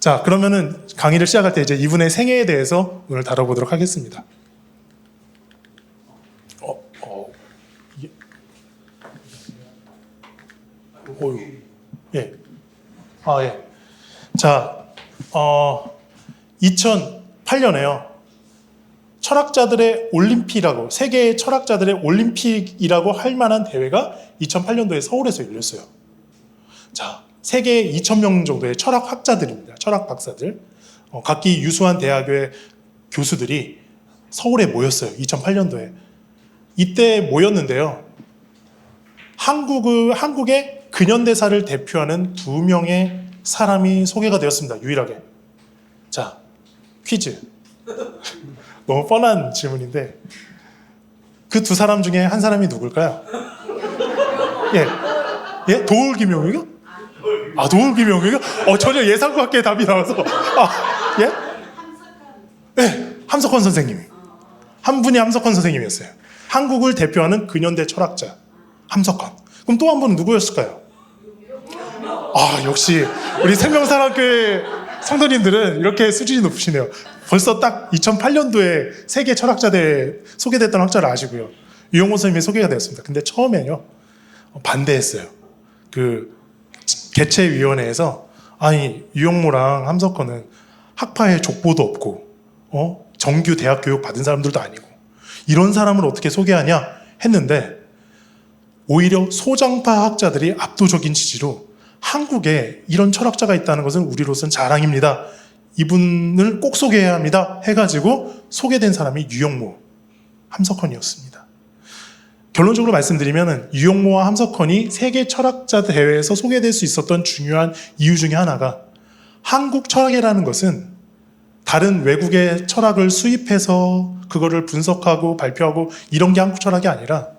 자, 그러면은 강의를 시작할 때 이제 이분의 생애에 대해서 오늘 다뤄보도록 하겠습니다. 이게... 예. 예. 자, 2008년에요. 철학자들의 올림픽이라고, 세계의 철학자들의 올림픽이라고 할 만한 대회가 2008년도에 서울에서 열렸어요. 자, 세계 2,000명 정도의 철학학자들입니다. 철학 박사들. 각기 유수한 대학의 교수들이 서울에 모였어요. 2008년도에. 이때 모였는데요. 한국의 근현대사를 대표하는 2명의 사람이 소개가 되었습니다. 유일하게. 자, 퀴즈. 너무 뻔한 질문인데 그 두 사람 중에 한 사람이 누굴까요? 예? 도울 김용이요? 도울 김용이요? 전혀 예상과 밖의 답이 나와서 예? 네, 함석헌 선생님. 한 분이 함석헌 선생님이었어요. 한국을 대표하는 근현대 철학자 함석헌. 그럼 또 한 분은 누구였을까요? 역시 우리 생명사랑교회 성도님들은 이렇게 수준이 높으시네요. 벌써 딱 2008년도에 세계 철학자대에 소개됐던 학자를 아시고요. 유영모 선생님이 소개가 되었습니다. 근데 처음에는요, 반대했어요. 그 개최위원회에서 유영모랑 함석헌은 학파에 족보도 없고 정규 대학 교육 받은 사람들도 아니고 이런 사람을 어떻게 소개하냐 했는데 오히려 소장파 학자들이 압도적인 지지로 한국에 이런 철학자가 있다는 것은 우리로서는 자랑입니다. 이분을 꼭 소개해야 합니다. 해가지고 소개된 사람이 유영모, 함석헌이었습니다. 결론적으로 말씀드리면 유영모와 함석헌이 세계 철학자 대회에서 소개될 수 있었던 중요한 이유 중에 하나가 한국 철학이라는 것은 다른 외국의 철학을 수입해서 그거를 분석하고 발표하고 이런 게 한국 철학이 아니라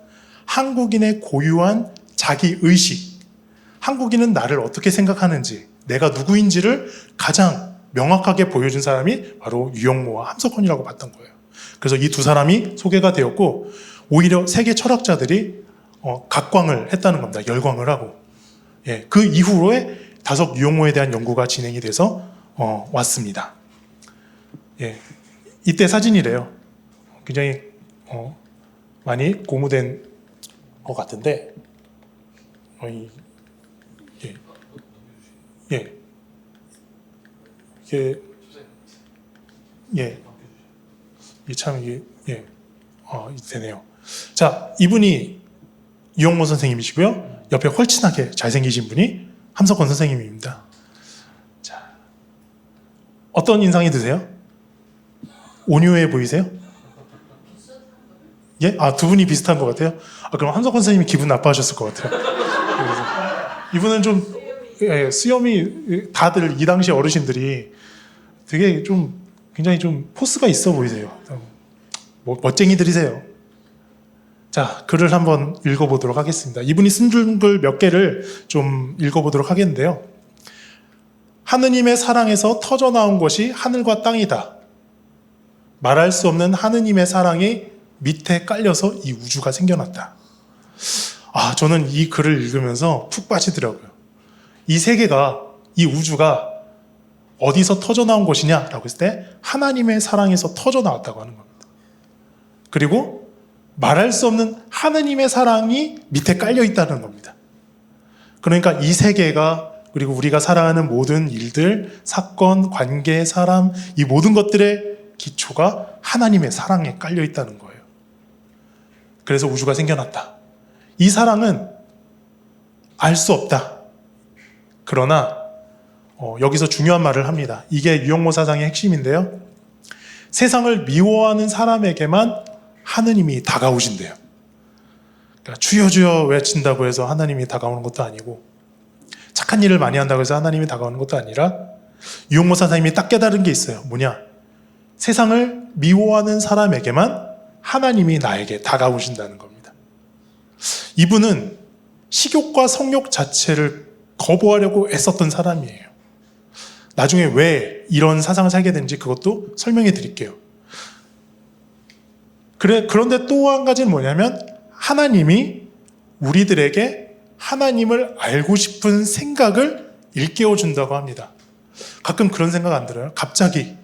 한국인의 고유한 자기의식, 한국인은 나를 어떻게 생각하는지, 내가 누구인지를 가장 명확하게 보여준 사람이 바로 유영모와 함석헌이라고 봤던 거예요. 그래서 이 두 사람이 소개가 되었고 오히려 세계 철학자들이 각광을 했다는 겁니다. 열광을 하고. 그 이후로에 다속 유영모에 대한 연구가 진행이 돼서 왔습니다. 이때 사진이래요. 굉장히 많이 고무된 것 같은데 되네요. 자, 이분이 유영모 선생님이시고요. 옆에 헐친하게 잘생기신 분이 함석헌 선생님입니다. 자, 어떤 인상이 드세요? 온유해 보이세요? 예? 두 분이 비슷한 것 같아요? 그럼 함석헌 선생님이 기분 나빠하셨을 것 같아요. 이분은 좀 수염이 다들 이 당시 어르신들이 되게 좀 굉장히 좀 포스가 있어 보이세요. 멋쟁이들이세요. 자, 글을 한번 읽어보도록 하겠습니다. 이분이 쓴 글 몇 개를 좀 읽어보도록 하겠는데요. 하느님의 사랑에서 터져나온 것이 하늘과 땅이다. 말할 수 없는 하느님의 사랑이 밑에 깔려서 이 우주가 생겨났다. 저는 이 글을 읽으면서 푹 빠지더라고요. 이 세계가, 이 우주가 어디서 터져나온 것이냐라고 했을 때 하나님의 사랑에서 터져나왔다고 하는 겁니다. 그리고 말할 수 없는 하느님의 사랑이 밑에 깔려 있다는 겁니다. 그러니까 이 세계가, 그리고 우리가 살아가는 모든 일들, 사건, 관계, 사람, 이 모든 것들의 기초가 하나님의 사랑에 깔려 있다는 거예요. 그래서 우주가 생겨났다. 이 사랑은 알 수 없다. 그러나 여기서 중요한 말을 합니다. 이게 유영모 사상의 핵심인데요. 세상을 미워하는 사람에게만 하느님이 다가오신대요. 그러니까 주여 주여 외친다고 해서 하나님이 다가오는 것도 아니고, 착한 일을 많이 한다고 해서 하나님이 다가오는 것도 아니라, 유영모 사상님이 딱 깨달은 게 있어요. 뭐냐? 세상을 미워하는 사람에게만 하나님이 나에게 다가오신다는 겁니다. 이분은 식욕과 성욕 자체를 거부하려고 애썼던 사람이에요. 나중에 왜 이런 사상을 살게 되는지 그것도 설명해 드릴게요. 그런데 또 한 가지는 뭐냐면 하나님이 우리들에게 하나님을 알고 싶은 생각을 일깨워 준다고 합니다. 가끔 그런 생각 안 들어요? 갑자기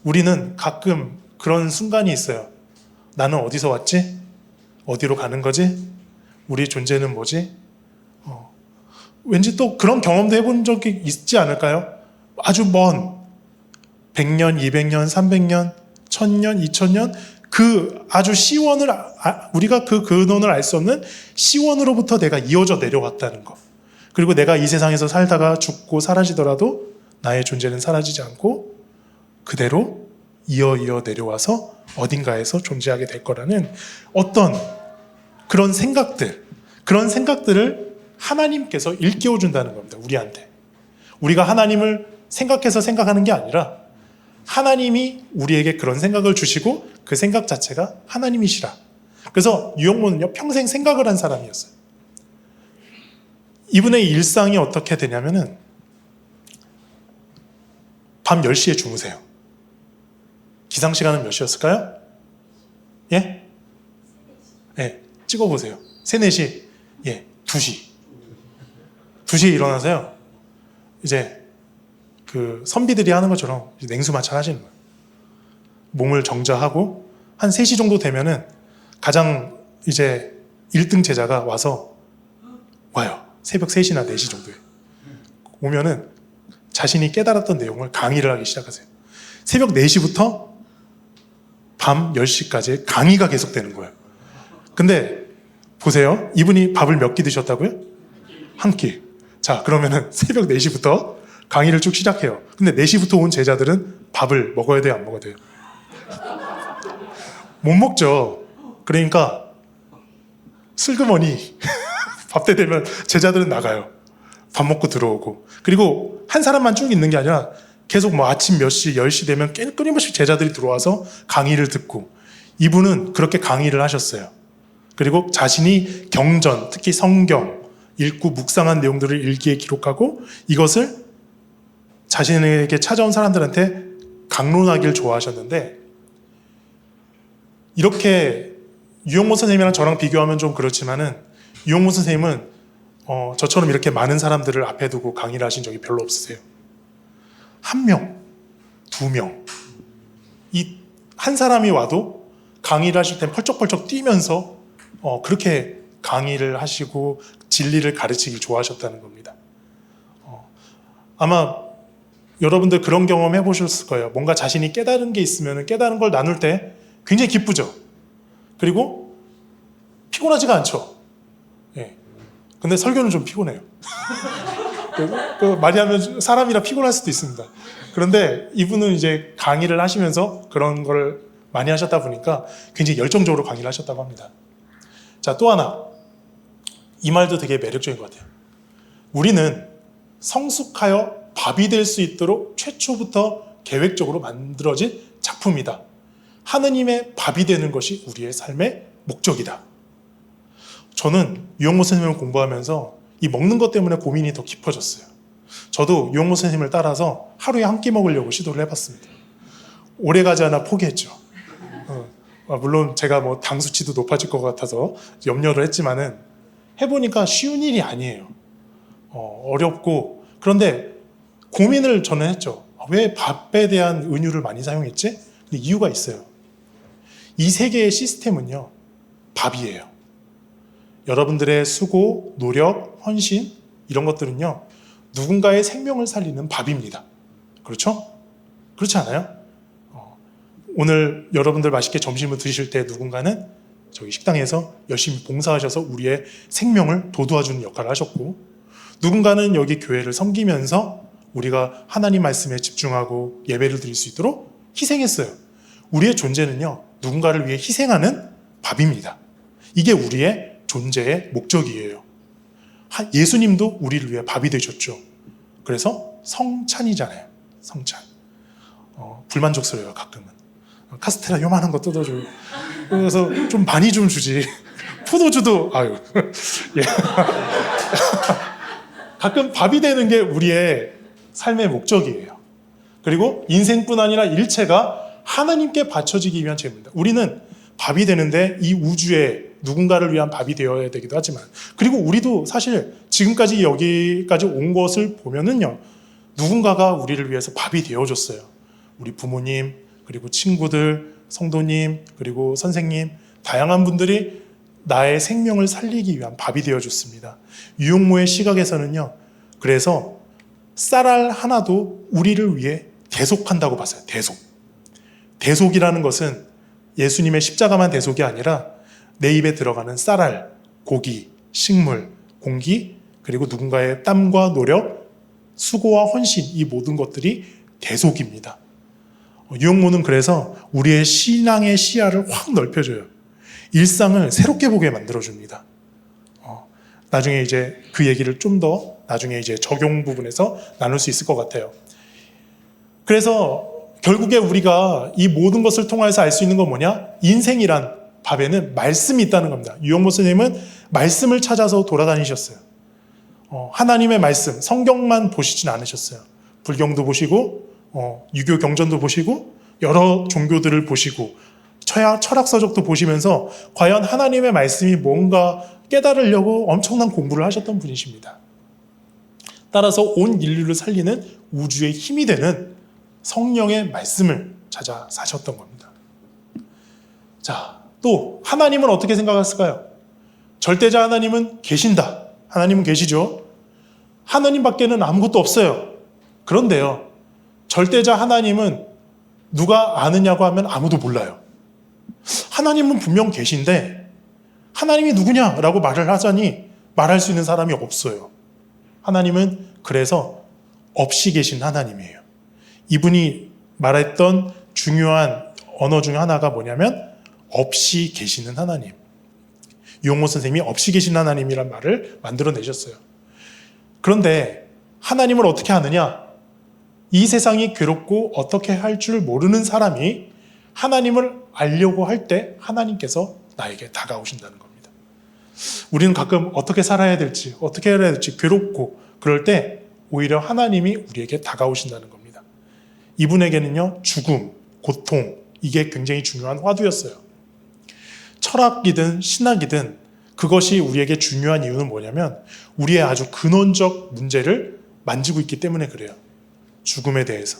우리는 가끔 그런 순간이 있어요. 나는 어디서 왔지? 어디로 가는 거지? 우리의 존재는 뭐지? 왠지 또 그런 경험도 해본 적이 있지 않을까요? 아주 먼 100년, 200년, 300년, 1000년, 2000년 그 아주 시원을 우리가 그 근원을 알 수 없는 시원으로부터 내가 이어져 내려왔다는 것. 그리고 내가 이 세상에서 살다가 죽고 사라지더라도 나의 존재는 사라지지 않고 그대로 이어 내려와서 어딘가에서 존재하게 될 거라는 어떤 그런 생각들을 하나님께서 일깨워 준다는 겁니다. 우리한테. 우리가 하나님을 생각해서 생각하는 게 아니라 하나님이 우리에게 그런 생각을 주시고 그 생각 자체가 하나님이시라. 그래서 유영모는요, 평생 생각을 한 사람이었어요. 이분의 일상이 어떻게 되냐면은 밤 10시에 주무세요. 기상 시간은 몇 시였을까요? 예? 예, 찍어보세요. 3, 4시, 예, 2시. 2시에 일어나서요, 이제 그 선비들이 하는 것처럼 냉수 마찰 하시는 거예요. 몸을 정자하고 한 3시 정도 되면은 가장 이제 1등 제자가 와요. 새벽 3시나 4시 정도에. 오면은 자신이 깨달았던 내용을 강의를 하기 시작하세요. 새벽 4시부터 밤 10시까지 강의가 계속되는 거예요. 근데 보세요. 이분이 밥을 몇 끼 드셨다고요? 한 끼. 자, 그러면은 새벽 4시부터 강의를 쭉 시작해요. 근데 4시부터 온 제자들은 밥을 먹어야 돼요? 안 먹어야 돼요? 못 먹죠. 그러니까 슬그머니 밥 때 되면 제자들은 나가요. 밥 먹고 들어오고. 그리고 한 사람만 쭉 있는 게 아니라 계속 뭐 아침 몇 시, 10시 되면 끊임없이 제자들이 들어와서 강의를 듣고, 이분은 그렇게 강의를 하셨어요. 그리고 자신이 경전, 특히 성경, 읽고 묵상한 내용들을 일기에 기록하고 이것을 자신에게 찾아온 사람들한테 강론하기를 좋아하셨는데, 이렇게 유영모 선생님이랑 저랑 비교하면 좀 그렇지만은 유영모 선생님은 저처럼 이렇게 많은 사람들을 앞에 두고 강의를 하신 적이 별로 없으세요. 1명, 2명. 이 한 사람이 와도 강의를 하실 땐 펄쩍펄쩍 뛰면서 그렇게 강의를 하시고 진리를 가르치길 좋아하셨다는 겁니다. 아마 여러분들 그런 경험 해보셨을 거예요. 뭔가 자신이 깨달은 게 있으면 깨달은 걸 나눌 때 굉장히 기쁘죠. 그리고 피곤하지가 않죠. 예. 근데 설교는 좀 피곤해요. 많이 하면 사람이라 피곤할 수도 있습니다. 그런데 이분은 이제 강의를 하시면서 그런 걸 많이 하셨다 보니까 굉장히 열정적으로 강의를 하셨다고 합니다. 자, 또 하나. 이 말도 되게 매력적인 것 같아요. 우리는 성숙하여 밥이 될 수 있도록 최초부터 계획적으로 만들어진 작품이다. 하느님의 밥이 되는 것이 우리의 삶의 목적이다. 저는 유영모 선생님을 공부하면서 이 먹는 것 때문에 고민이 더 깊어졌어요. 저도 유영모 선생님을 따라서 하루에 한 끼 먹으려고 시도를 해봤습니다. 오래가지 않아 포기했죠. 물론 제가 뭐 당 수치도 높아질 것 같아서 염려를 했지만은 해보니까 쉬운 일이 아니에요. 어렵고, 그런데 고민을 저는 했죠. 왜 밥에 대한 은유를 많이 사용했지? 근데 이유가 있어요. 이 세계의 시스템은요, 밥이에요. 여러분들의 수고, 노력, 헌신, 이런 것들은요, 누군가의 생명을 살리는 밥입니다. 그렇죠? 그렇지 않아요? 오늘 여러분들 맛있게 점심을 드실 때 누군가는 저기 식당에서 열심히 봉사하셔서 우리의 생명을 돋우어주는 역할을 하셨고, 누군가는 여기 교회를 섬기면서 우리가 하나님 말씀에 집중하고 예배를 드릴 수 있도록 희생했어요. 우리의 존재는요, 누군가를 위해 희생하는 밥입니다. 이게 우리의 존재의 목적이에요. 예수님도 우리를 위해 밥이 되셨죠. 그래서 성찬이잖아요. 성찬. 불만족스러워요, 가끔은. 카스테라 요만한 거 뜯어줘요. 그래서 좀 많이 좀 주지. 포도주도, 아유. 예. 가끔 밥이 되는 게 우리의 삶의 목적이에요. 그리고 인생뿐 아니라 일체가 하나님께 바쳐지기 위한 제물입니다. 우리는 밥이 되는데 이 우주에 누군가를 위한 밥이 되어야 되기도 하지만, 그리고 우리도 사실 지금까지 여기까지 온 것을 보면은요, 누군가가 우리를 위해서 밥이 되어줬어요. 우리 부모님, 그리고 친구들, 성도님, 그리고 선생님, 다양한 분들이 나의 생명을 살리기 위한 밥이 되어줬습니다. 유용모의 시각에서는요, 그래서 쌀알 하나도 우리를 위해 대속한다고 봤어요. 대속이라는 것은 예수님의 십자가만 대속이 아니라 내 입에 들어가는 쌀알, 고기, 식물, 공기, 그리고 누군가의 땀과 노력, 수고와 헌신, 이 모든 것들이 대속입니다. 유용모는 그래서 우리의 신앙의 시야를 확 넓혀줘요. 일상을 새롭게 보게 만들어줍니다. 나중에 이제 그 얘기를 좀 더 나중에 이제 적용 부분에서 나눌 수 있을 것 같아요. 그래서 결국에 우리가 이 모든 것을 통해서 알 수 있는 건 뭐냐? 인생이란 밥에는 말씀이 있다는 겁니다. 유용모 선생님은 말씀을 찾아서 돌아다니셨어요. 하나님의 말씀, 성경만 보시진 않으셨어요. 불경도 보시고, 유교 경전도 보시고, 여러 종교들을 보시고, 철학서적도 보시면서 과연 하나님의 말씀이 뭔가 깨달으려고 엄청난 공부를 하셨던 분이십니다. 따라서 온 인류를 살리는 우주의 힘이 되는 성령의 말씀을 찾아 사셨던 겁니다. 자, 또 하나님은 어떻게 생각했을까요? 절대자 하나님은 계신다. 하나님은 계시죠. 하나님 밖에는 아무것도 없어요. 그런데요, 절대자 하나님은 누가 아느냐고 하면 아무도 몰라요. 하나님은 분명 계신데 하나님이 누구냐라고 말을 하자니 말할 수 있는 사람이 없어요. 하나님은 그래서 없이 계신 하나님이에요. 이분이 말했던 중요한 언어 중 하나가 뭐냐면 없이 계시는 하나님. 유용모 선생님이 없이 계신 하나님이란 말을 만들어내셨어요. 그런데 하나님을 어떻게 아느냐? 이 세상이 괴롭고 어떻게 할 줄 모르는 사람이 하나님을 알려고 할 때 하나님께서 나에게 다가오신다는 겁니다. 우리는 가끔 어떻게 살아야 될지, 어떻게 해야 될지 괴롭고 그럴 때 오히려 하나님이 우리에게 다가오신다는 겁니다. 이분에게는요, 죽음, 고통, 이게 굉장히 중요한 화두였어요. 철학이든 신학이든 그것이 우리에게 중요한 이유는 뭐냐면 우리의 아주 근원적 문제를 만지고 있기 때문에 그래요. 죽음에 대해서,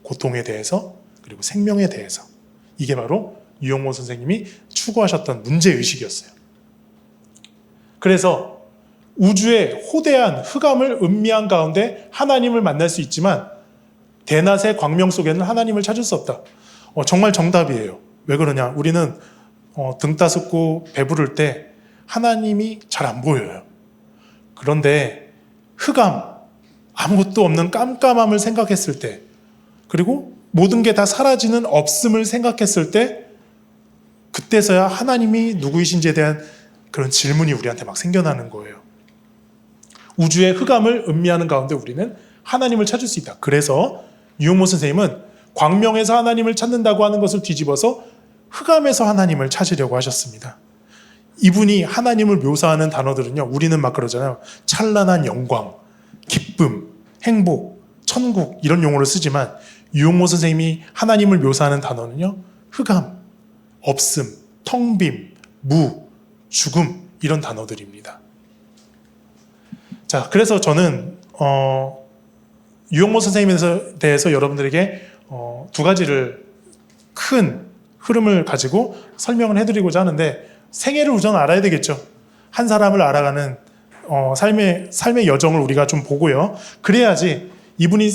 고통에 대해서, 그리고 생명에 대해서. 이게 바로 유용모 선생님이 추구하셨던 문제의식이었어요. 그래서 우주의 호대한 흑암을 음미한 가운데 하나님을 만날 수 있지만 대낮의 광명 속에는 하나님을 찾을 수 없다. 정말 정답이에요. 왜 그러냐? 우리는 등 따숩고 배부를 때 하나님이 잘 안 보여요. 그런데 흑암, 아무것도 없는 깜깜함을 생각했을 때, 그리고 모든 게 다 사라지는 없음을 생각했을 때, 그때서야 하나님이 누구이신지에 대한 그런 질문이 우리한테 막 생겨나는 거예요. 우주의 흑암을 음미하는 가운데 우리는 하나님을 찾을 수 있다. 그래서 유용모 선생님은 광명에서 하나님을 찾는다고 하는 것을 뒤집어서 흑암에서 하나님을 찾으려고 하셨습니다. 이분이 하나님을 묘사하는 단어들은요, 우리는 막 그러잖아요. 찬란한 영광, 기쁨, 행복, 천국 이런 용어를 쓰지만 유용모 선생님이 하나님을 묘사하는 단어는요, 흑암, 없음, 텅빔, 무, 죽음 이런 단어들입니다. 자, 그래서 저는 유용모 선생님에 대해서 여러분들에게 두 가지를 큰 흐름을 가지고 설명을 해드리고자 하는데, 생애를 우선 알아야 되겠죠. 한 사람을 알아가는 삶의 여정을 우리가 좀 보고요. 그래야지 이분이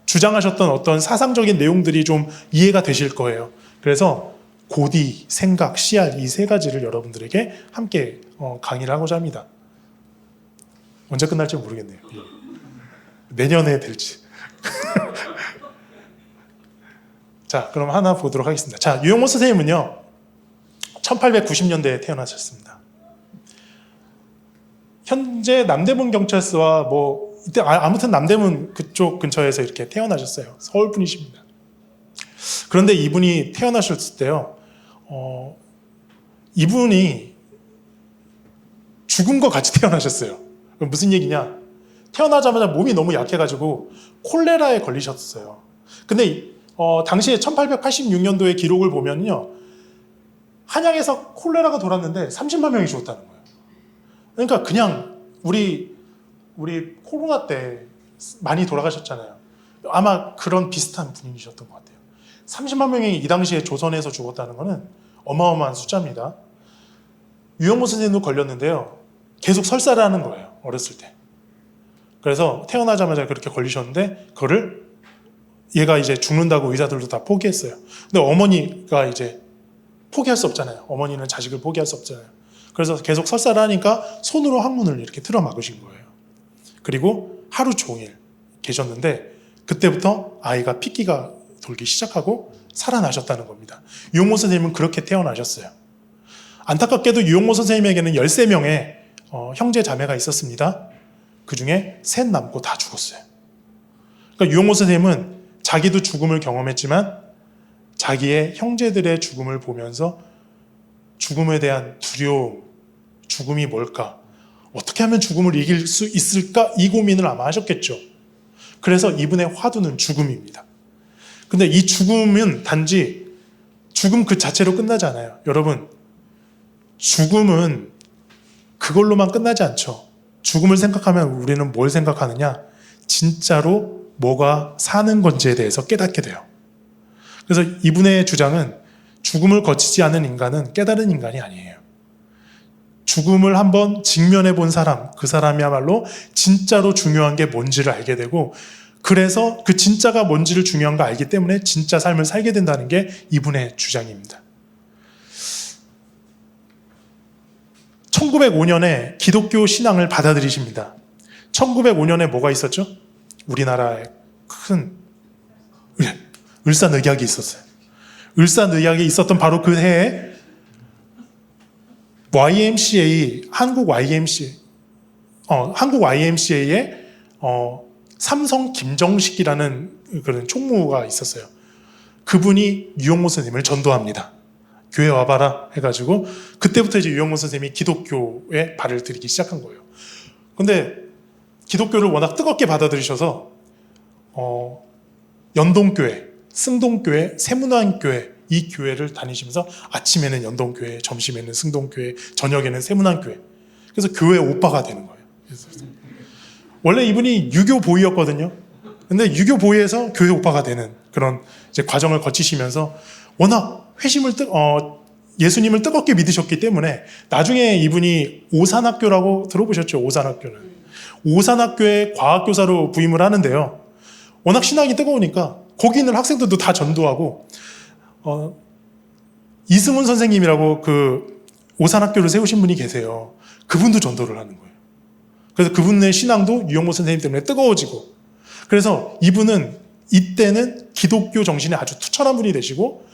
주장하셨던 어떤 사상적인 내용들이 좀 이해가 되실 거예요. 그래서 고디, 생각, 씨앗 이 세 가지를 여러분들에게 함께 강의를 하고자 합니다. 언제 끝날지 모르겠네요. 내년에 될지. 자, 그럼 하나 보도록 하겠습니다. 자, 유용모 선생님은요, 1890년대에 태어나셨습니다. 현재 남대문 경찰서와 이때 아무튼 남대문 그쪽 근처에서 이렇게 태어나셨어요. 서울 분이십니다. 그런데 이분이 태어나셨을 때요, 이분이 죽음과 같이 태어나셨어요. 무슨 얘기냐? 태어나자마자 몸이 너무 약해가지고 콜레라에 걸리셨어요. 근데 당시에 1886년도의 기록을 보면요, 한양에서 콜레라가 돌았는데 30만 명이 죽었다는 거예요. 그러니까 그냥 우리 코로나 때 많이 돌아가셨잖아요. 아마 그런 비슷한 분이셨던 것 같아요. 30만 명이 이 당시에 조선에서 죽었다는 것은 어마어마한 숫자입니다. 유영모 선생님도 걸렸는데요. 계속 설사를 하는 거예요. 어렸을 때. 그래서 태어나자마자 그렇게 걸리셨는데 그거를 얘가 이제 죽는다고 의사들도 다 포기했어요. 근데 어머니가 이제 포기할 수 없잖아요. 어머니는 자식을 포기할 수 없잖아요. 그래서 계속 설사를 하니까 손으로 항문을 이렇게 틀어 막으신 거예요. 그리고 하루 종일 계셨는데 그때부터 아이가 핏기가 돌기 시작하고 살아나셨다는 겁니다. 유영모 선생님은 그렇게 태어나셨어요. 안타깝게도 유영모 선생님에게는 13명의 형제 자매가 있었습니다. 그 중에 셋 남고 다 죽었어요. 그러니까 유영모 선생님은 자기도 죽음을 경험했지만 자기의 형제들의 죽음을 보면서 죽음에 대한 두려움, 죽음이 뭘까? 어떻게 하면 죽음을 이길 수 있을까? 이 고민을 아마 하셨겠죠. 그래서 이분의 화두는 죽음입니다. 근데 이 죽음은 단지 죽음 그 자체로 끝나지 않아요. 여러분, 죽음은 그걸로만 끝나지 않죠. 죽음을 생각하면 우리는 뭘 생각하느냐? 진짜로 뭐가 사는 건지에 대해서 깨닫게 돼요. 그래서 이분의 주장은 죽음을 거치지 않은 인간은 깨달은 인간이 아니에요. 죽음을 한번 직면해 본 사람, 그 사람이야말로 진짜로 중요한 게 뭔지를 알게 되고 그래서 그 진짜가 뭔지를 중요한 거 알기 때문에 진짜 삶을 살게 된다는 게 이분의 주장입니다. 1905년에 기독교 신앙을 받아들이십니다. 1905년에 뭐가 있었죠? 우리나라에 큰 을사늑약이 있었어요. 을사늑약이 있었던 바로 그 해에 YMCA, 한국 YMCA에 삼성 김정식이라는 그런 총무가 있었어요. 그분이 유영모 선생님을 전도합니다. 교회 와봐라 해가지고 그때부터 이제 유영모 선생님이 기독교에 발을 들이기 시작한 거예요. 근데 기독교를 워낙 뜨겁게 받아들이셔서 연동교회, 승동교회, 세문안교회 이 교회를 다니시면서 아침에는 연동교회, 점심에는 승동교회, 저녁에는 세문안교회. 그래서 교회 오빠가 되는 거예요. 원래 이분이 유교 보이였거든요. 근데 유교 보이에서 교회 오빠가 되는 그런 이제 과정을 거치시면서 워낙 예수님을 뜨겁게 믿으셨기 때문에 나중에 이분이 오산학교라고 들어보셨죠? 오산학교는. 오산학교의 과학교사로 부임을 하는데요. 워낙 신앙이 뜨거우니까 거기 있는 학생들도 다 전도하고 이승훈 선생님이라고 그 오산학교를 세우신 분이 계세요. 그분도 전도를 하는 거예요. 그래서 그분의 신앙도 유영모 선생님 때문에 뜨거워지고 그래서 이분은 이때는 기독교 정신에 아주 투철한 분이 되시고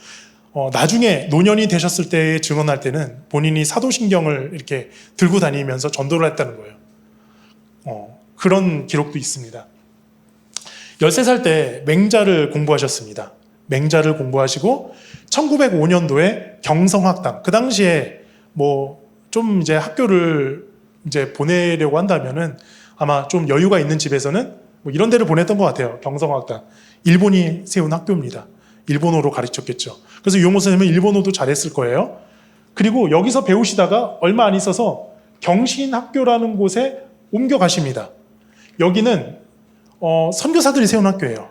나중에 노년이 되셨을 때 증언할 때는 본인이 사도신경을 이렇게 들고 다니면서 전도를 했다는 거예요. 그런 기록도 있습니다. 13살 때 맹자를 공부하셨습니다. 맹자를 공부하시고 1905년도에 경성학당, 그 당시에 뭐 좀 이제 학교를 이제 보내려고 한다면은 아마 좀 여유가 있는 집에서는 뭐 이런 데를 보냈던 것 같아요. 경성학당. 일본이 세운 학교입니다. 일본어로 가르쳤겠죠. 그래서 유영모 선생님은 일본어도 잘했을 거예요. 그리고 여기서 배우시다가 얼마 안 있어서 경신학교라는 곳에 옮겨가십니다. 여기는 선교사들이 세운 학교예요.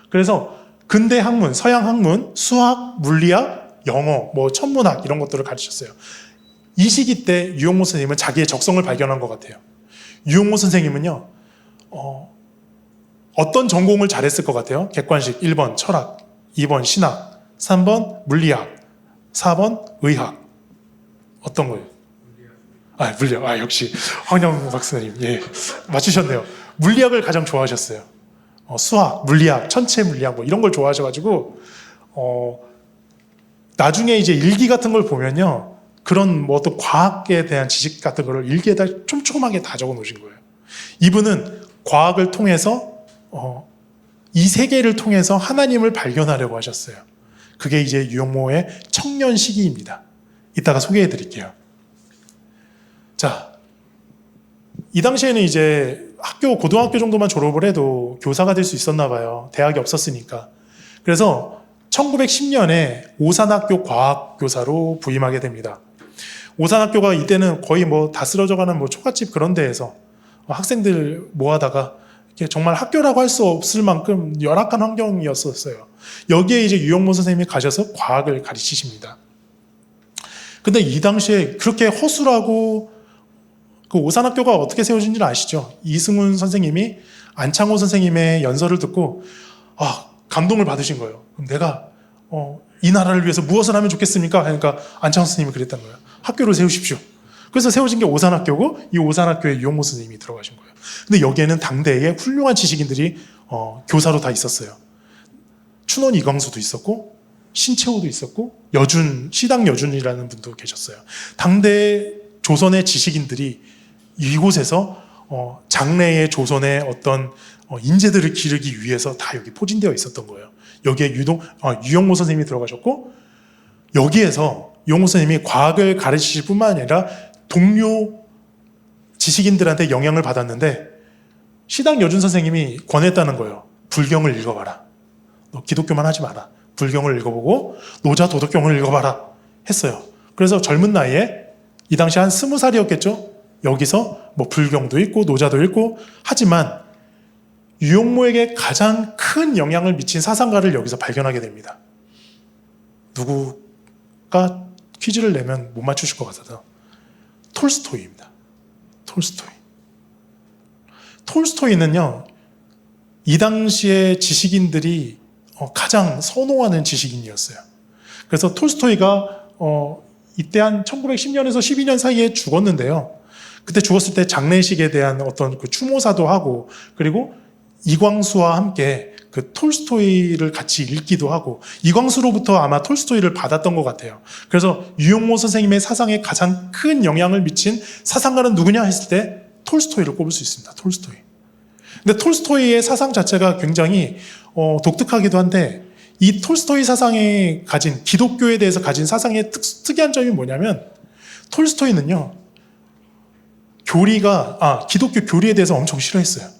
그래서 근대 학문, 서양 학문, 수학, 물리학, 영어, 뭐 천문학 이런 것들을 가르쳤어요. 이 시기 때 유영모 선생님은 자기의 적성을 발견한 것 같아요. 유영모 선생님은요. 어떤 전공을 잘했을 것 같아요? 객관식 1번 철학, 2번 신학, 3번 물리학, 4번 의학. 어떤 거예요? 물리학. 역시 황영 박사님. 예, 맞추셨네요. 물리학을 가장 좋아하셨어요. 수학, 물리학, 천체 물리학 뭐 이런 걸 좋아하셔가지고 나중에 이제 일기 같은 걸 보면요. 그런 뭐 어떤 과학에 대한 지식 같은 거를 일기에다 촘촘하게 다 적어 놓으신 거예요. 이분은 과학을 통해서 이 세계를 통해서 하나님을 발견하려고 하셨어요. 그게 이제 유영모의 청년 시기입니다. 이따가 소개해 드릴게요. 자, 이 당시에는 이제 고등학교 정도만 졸업을 해도 교사가 될 수 있었나 봐요. 대학이 없었으니까. 그래서 1910년에 오산학교 과학교사로 부임하게 됩니다. 오산학교가 이때는 거의 뭐 다 쓰러져가는 뭐 초가집 그런 데에서 학생들 모아다가 이게 정말 학교라고 할 수 없을 만큼 열악한 환경이었었어요. 여기에 이제 유영모 선생님이 가셔서 과학을 가르치십니다. 근데 이 당시에 그렇게 허술하고 그 오산학교가 어떻게 세워진지는 아시죠? 이승훈 선생님이 안창호 선생님의 연설을 듣고 감동을 받으신 거예요. 그럼 내가 이 나라를 위해서 무엇을 하면 좋겠습니까? 하니까 안창호 선생님이 그랬던 거예요. 학교를 세우십시오. 그래서 세워진 게 오산학교고 이 오산학교에 유영모 선생님이 들어가신 거예요. 근데 여기에는 당대에 훌륭한 지식인들이 교사로 다 있었어요. 춘원 이광수도 있었고 신채호도 있었고 시당 여준이라는 분도 계셨어요. 당대 조선의 지식인들이 이곳에서 장래의 조선의 어떤 인재들을 기르기 위해서 다 여기 포진되어 있었던 거예요. 여기에 유영모 선생님이 들어가셨고 여기에서 유영모 선생님이 과학을 가르치실 뿐만 아니라 동료 지식인들한테 영향을 받았는데 시당 여준 선생님이 권했다는 거예요. 불경을 읽어봐라. 너 기독교만 하지 마라. 불경을 읽어보고 노자 도덕경을 읽어봐라 했어요. 그래서 젊은 나이에 이 당시 한 20살이었겠죠. 여기서 뭐 불경도 읽고 노자도 읽고 하지만 유영모에게 가장 큰 영향을 미친 사상가를 여기서 발견하게 됩니다. 누구가 퀴즈를 내면 못 맞추실 것 같아서 톨스토이입니다. 톨스토이는요, 이 당시에 지식인들이 가장 선호하는 지식인이었어요. 그래서 톨스토이가 이때 한 1910년에서 12년 사이에 죽었는데요. 그때 죽었을 때 장례식에 대한 어떤 그 추모사도 하고 그리고 이광수와 함께 그 톨스토이를 같이 읽기도 하고 이광수로부터 아마 톨스토이를 받았던 것 같아요. 그래서 유영모 선생님의 사상에 가장 큰 영향을 미친 사상가는 누구냐 했을 때 톨스토이를 꼽을 수 있습니다. 톨스토이. 근데 톨스토이의 사상 자체가 굉장히 독특하기도 한데 이 톨스토이 사상에 가진 기독교에 대해서 가진 사상의 특이한 점이 뭐냐면 톨스토이는요 기독교 교리에 대해서 엄청 싫어했어요.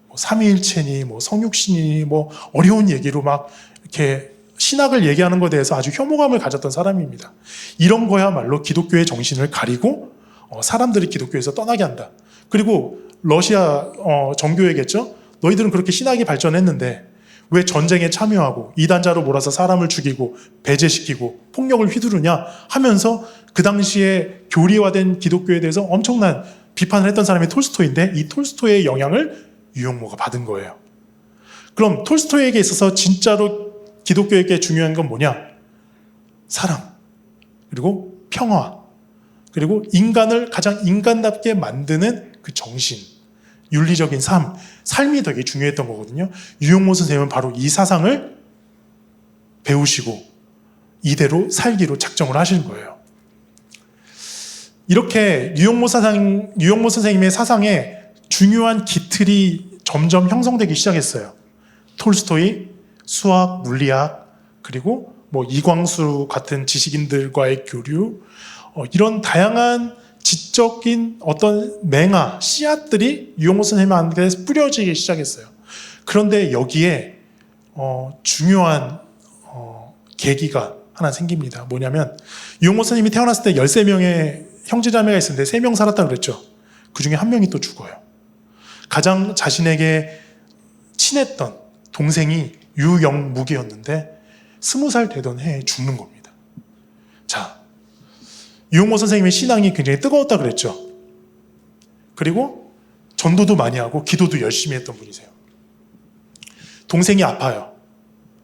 뭐 삼위일체니 뭐 성육신이니 뭐 어려운 얘기로 막 이렇게 신학을 얘기하는 것에 대해서 아주 혐오감을 가졌던 사람입니다. 이런 거야말로 기독교의 정신을 가리고 사람들이 기독교에서 떠나게 한다. 그리고 러시아 정교회겠죠. 너희들은 그렇게 신학이 발전했는데 왜 전쟁에 참여하고 이단자로 몰아서 사람을 죽이고 배제시키고 폭력을 휘두르냐 하면서 그 당시에 교리화된 기독교에 대해서 엄청난 비판을 했던 사람이 톨스토이인데 이 톨스토이의 영향을 유영모가 받은 거예요. 그럼 톨스토이에게 있어서 진짜로 기독교에게 중요한 건 뭐냐? 사랑, 그리고 평화, 그리고 인간을 가장 인간답게 만드는 그 정신, 윤리적인 삶이 되게 중요했던 거거든요. 유영모 선생님은 바로 이 사상을 배우시고 이대로 살기로 작정을 하신 거예요. 이렇게 유영모 선생님의 사상에 중요한 기틀이 점점 형성되기 시작했어요. 톨스토이, 수학, 물리학, 그리고 뭐 이광수 같은 지식인들과의 교류, 이런 다양한 지적인 어떤 맹아, 씨앗들이 유영모 선생님한테 뿌려지기 시작했어요. 그런데 여기에 중요한 계기가 하나 생깁니다. 뭐냐면 유영모 선생님이 태어났을 때 13명의 형제자매가 있었는데 3명 살았다고 그랬죠. 그 중에 1명이 또 죽어요. 가장 자신에게 친했던 동생이 유영묵이었는데 20살 되던 해에 죽는 겁니다. 자, 유영모 선생님의 신앙이 굉장히 뜨거웠다 그랬죠. 그리고 전도도 많이 하고 기도도 열심히 했던 분이세요. 동생이 아파요.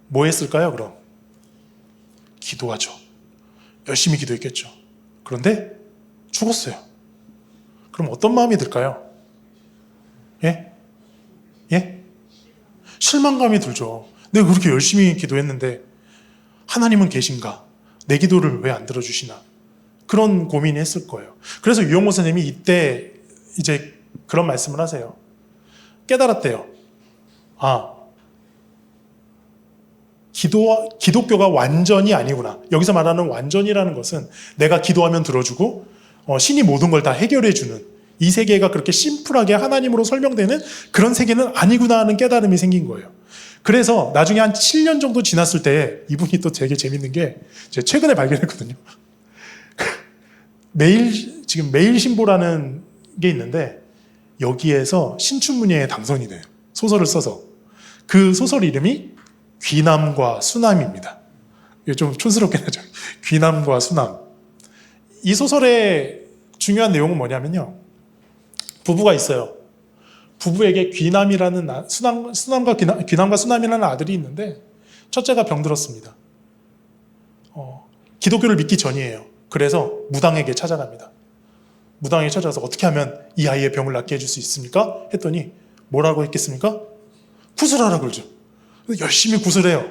뭐 했을까요, 그럼? 기도하죠. 열심히 기도했겠죠. 그런데 죽었어요. 그럼 어떤 마음이 들까요? 예? 실망감이 들죠. 내가 그렇게 열심히 기도했는데 하나님은 계신가? 내 기도를 왜 안 들어주시나? 그런 고민이 했을 거예요. 그래서 유영모 선생님이 이때 이제 그런 말씀을 하세요. 깨달았대요. 기독교가 완전이 아니구나. 여기서 말하는 완전이라는 것은 내가 기도하면 들어주고 신이 모든 걸 다 해결해주는 이 세계가 그렇게 심플하게 하나님으로 설명되는 그런 세계는 아니구나 하는 깨달음이 생긴 거예요. 그래서 나중에 한 7년 정도 지났을 때 이분이 또 되게 재밌는 게 제가 최근에 발견했거든요. 지금 매일신보라는 게 있는데 여기에서 신춘문예에 당선이 돼요. 소설을 써서. 그 소설 이름이 귀남과 수남입니다. 이게 좀 촌스럽긴 하죠. 귀남과 수남. 이 소설의 중요한 내용은 뭐냐면요. 부부가 있어요. 부부에게 귀남과 수남이라는 아들이 있는데 첫째가 병들었습니다. 기독교를 믿기 전이에요. 그래서 무당에게 찾아갑니다. 무당에게 찾아가서 어떻게 하면 이 아이의 병을 낫게 해줄 수 있습니까? 했더니 뭐라고 했겠습니까? 구슬하라 그러죠. 열심히 구슬해요.